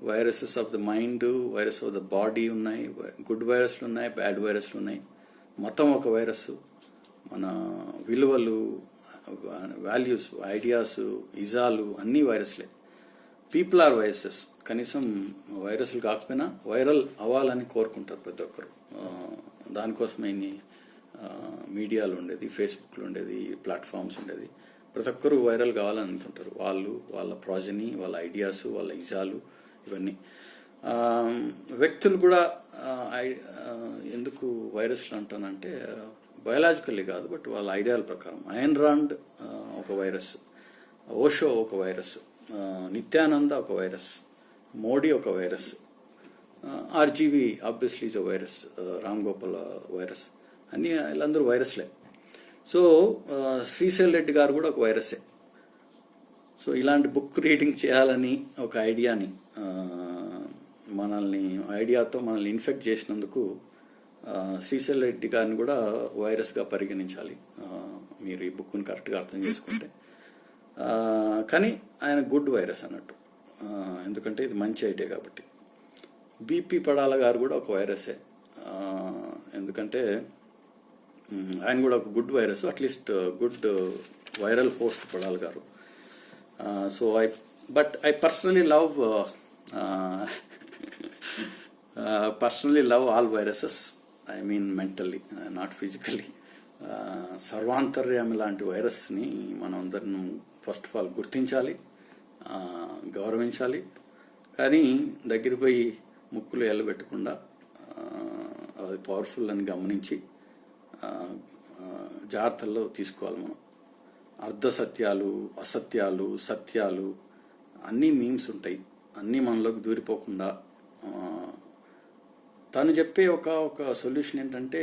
Viruses of the mind, virus of the body ఉన్నాయి, good వైరస్లు ఉన్నాయి, bad వైరస్లు ఉన్నాయి. మొత్తం ఒక వైరస్. మన విలువలు, వాల్యూస్, ఐడియాస్, ఇజాలు అన్నీ వైరస్లే. People are viruses. కనీసం వైరస్లు కాకపోయినా వైరల్ అవ్వాలని కోరుకుంటారు ప్రతి ఒక్కరు. దానికోసమే ఇన్ని మీడియాలు ఉండేది, ఫేస్బుక్లు ఉండేది, ప్లాట్ఫామ్స్ ఉండేది. ప్రతి ఒక్కరు వైరల్ కావాలని అనుకుంటారు. వాళ్ళు, వాళ్ళ ప్రాజనీ, వాళ్ళ ఐడియాస్, వాళ్ళ ఇజాలు, ఇవన్నీ. వ్యక్తులు కూడా ఎందుకు వైరస్లు అంటానంటే బయాలజికల్లీ కాదు, బట్ వాళ్ళ ఐడియాల ప్రకారం. అయన్ రాండ్ ఒక వైరస్, ఓషో ఒక వైరస్, నిత్యానంద ఒక వైరస్, మోడీ ఒక virus, RGV obviously is a virus, Ram Gopal virus, అన్నీ వీళ్ళందరూ వైరస్లే. సో శ్రీశైల్ రెడ్డి గారు కూడా ఒక వైరస్సే. సో ఇలాంటి బుక్ రీడింగ్ చేయాలని ఒక ఐడియాని ఐడియాతో మనల్ని ఇన్ఫెక్ట్ చేసినందుకు శ్రీశైల్ రెడ్డి గారిని కూడా వైరస్గా పరిగణించాలి మీరు ఈ బుక్ని కరెక్ట్గా అర్థం చేసుకుంటే. కానీ ఆయన గుడ్ వైరస్ అన్నట్టు, ఎందుకంటే ఇది మంచి ఐడియా కాబట్టి. బీపీ పడాల గారు కూడా ఒక వైరసే, ఎందుకంటే ఆయన కూడా ఒక good virus, at least good viral host Padala గారు. So I personally love all viruses. I mean mentally, not physically. సర్వాంతర్యామి లాంటి వైరస్ని మనం అందరం ఫస్ట్ ఆఫ్ ఆల్ గుర్తించాలి, గౌరవించాలి. కానీ దగ్గర పోయి ముక్కులు ఎల్లబెట్టకుండా అది పవర్ఫుల్ అని గమనించి జాగ్రత్తల్లో తీసుకోవాలి మనం. అర్ధసత్యాలు, అసత్యాలు, సత్యాలు అన్నీ మీమ్స్ ఉంటాయి. అన్నీ మనలోకి దూరిపోకుండా తను చెప్పే ఒక సొల్యూషన్ ఏంటంటే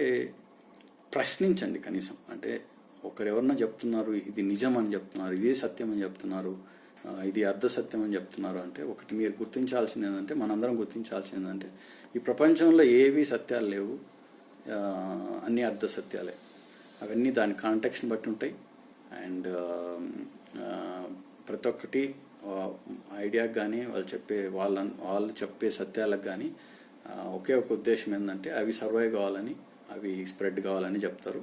ప్రశ్నించండి కనీసం. అంటే ఎవరన్నా చెప్తున్నారు ఇది నిజం అని చెప్తున్నారు, ఇదే సత్యం అని చెప్తున్నారు, ఇది అర్ధసత్యం అని చెప్తున్నారు అంటే ఒకటి మీరు గుర్తించాల్సింది ఏంటంటే, మనందరం గుర్తించాల్సింది ఏంటంటే ఈ ప్రపంచంలో ఏవి సత్యాలు లేవు, అన్నీ అర్ధసత్యాలే. అవన్నీ దాని కాంటెక్స్ని బట్టి ఉంటాయి. అండ్ ప్రతి ఒక్కటి ఐడియాకి కానీ వాళ్ళు చెప్పే సత్యాలకు కానీ ఒకే ఒక ఉద్దేశం ఏంటంటే అవి సర్వైవ్ కావాలని, అవి స్ప్రెడ్ కావాలని చెప్తారు.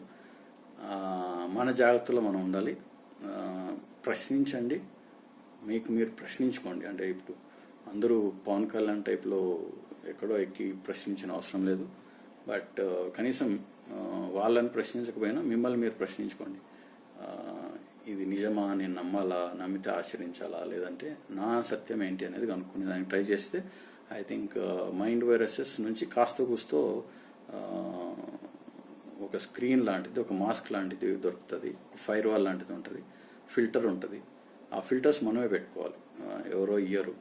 మన జాగ్రత్తలో మనం ఉండాలి. ప్రశ్నించండి, మీకు మీరు ప్రశ్నించుకోండి. అంటే ఇప్పుడు అందరూ పవన్ కళ్యాణ్ టైప్లో ఎక్కడో ఎక్కి ప్రశ్నించిన అవసరం లేదు. బట్ కనీసం వాళ్ళని ప్రశ్నించకపోయినా మిమ్మల్ని మీరు ప్రశ్నించుకోండి. ఇది నిజమా, నేను నమ్మాలా, నమ్మితే ఆచరించాలా, లేదంటే నా సత్యం ఏంటి అనేది కనుక్కునే దానికి ట్రై చేస్తే ఐ థింక్ మైండ్ వైరసెస్ నుంచి కాస్త కూస్తో ఒక స్క్రీన్ లాంటిది, ఒక మాస్క్ లాంటిది దొరుకుతుంది, ఒక ఫైర్ వాల్ లాంటిది ఉంటుంది, ఫిల్టర్ ఉంటుంది. ఆ ఫిల్టర్స్ మనమే పెట్టుకోవాలి, ఎవరో ఇయ్యరు.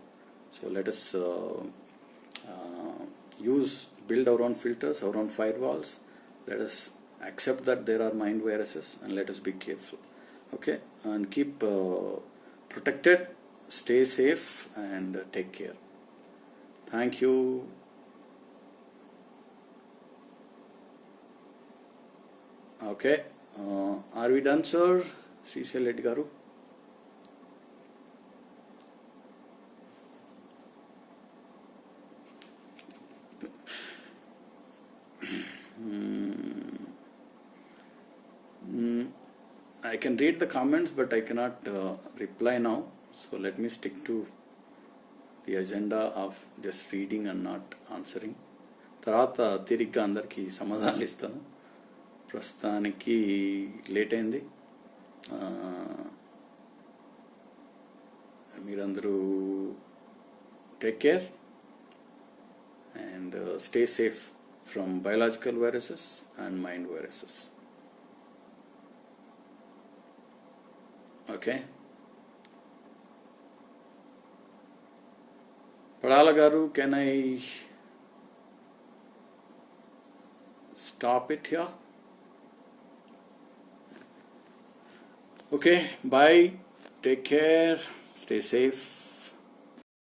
So let us build our own filters, our own firewalls. Let us accept that there are mind viruses and let us be careful. Okay, and keep protected, stay safe and take care. Thank you. Okay, are we done, sir? Srisal Reddy garu. I can read the comments, but I cannot reply now. So let me stick to the agenda of just reading and not answering. తర్వాత తిరిగ్గా అందరికీ సమాధానాలు ఇస్తాను. ప్రస్తుతానికి late అయింది. మీరందరూ take care and stay safe from biological viruses and mind viruses. Okay, Padala గారు, can I stop it here? Okay, bye, take care, stay safe.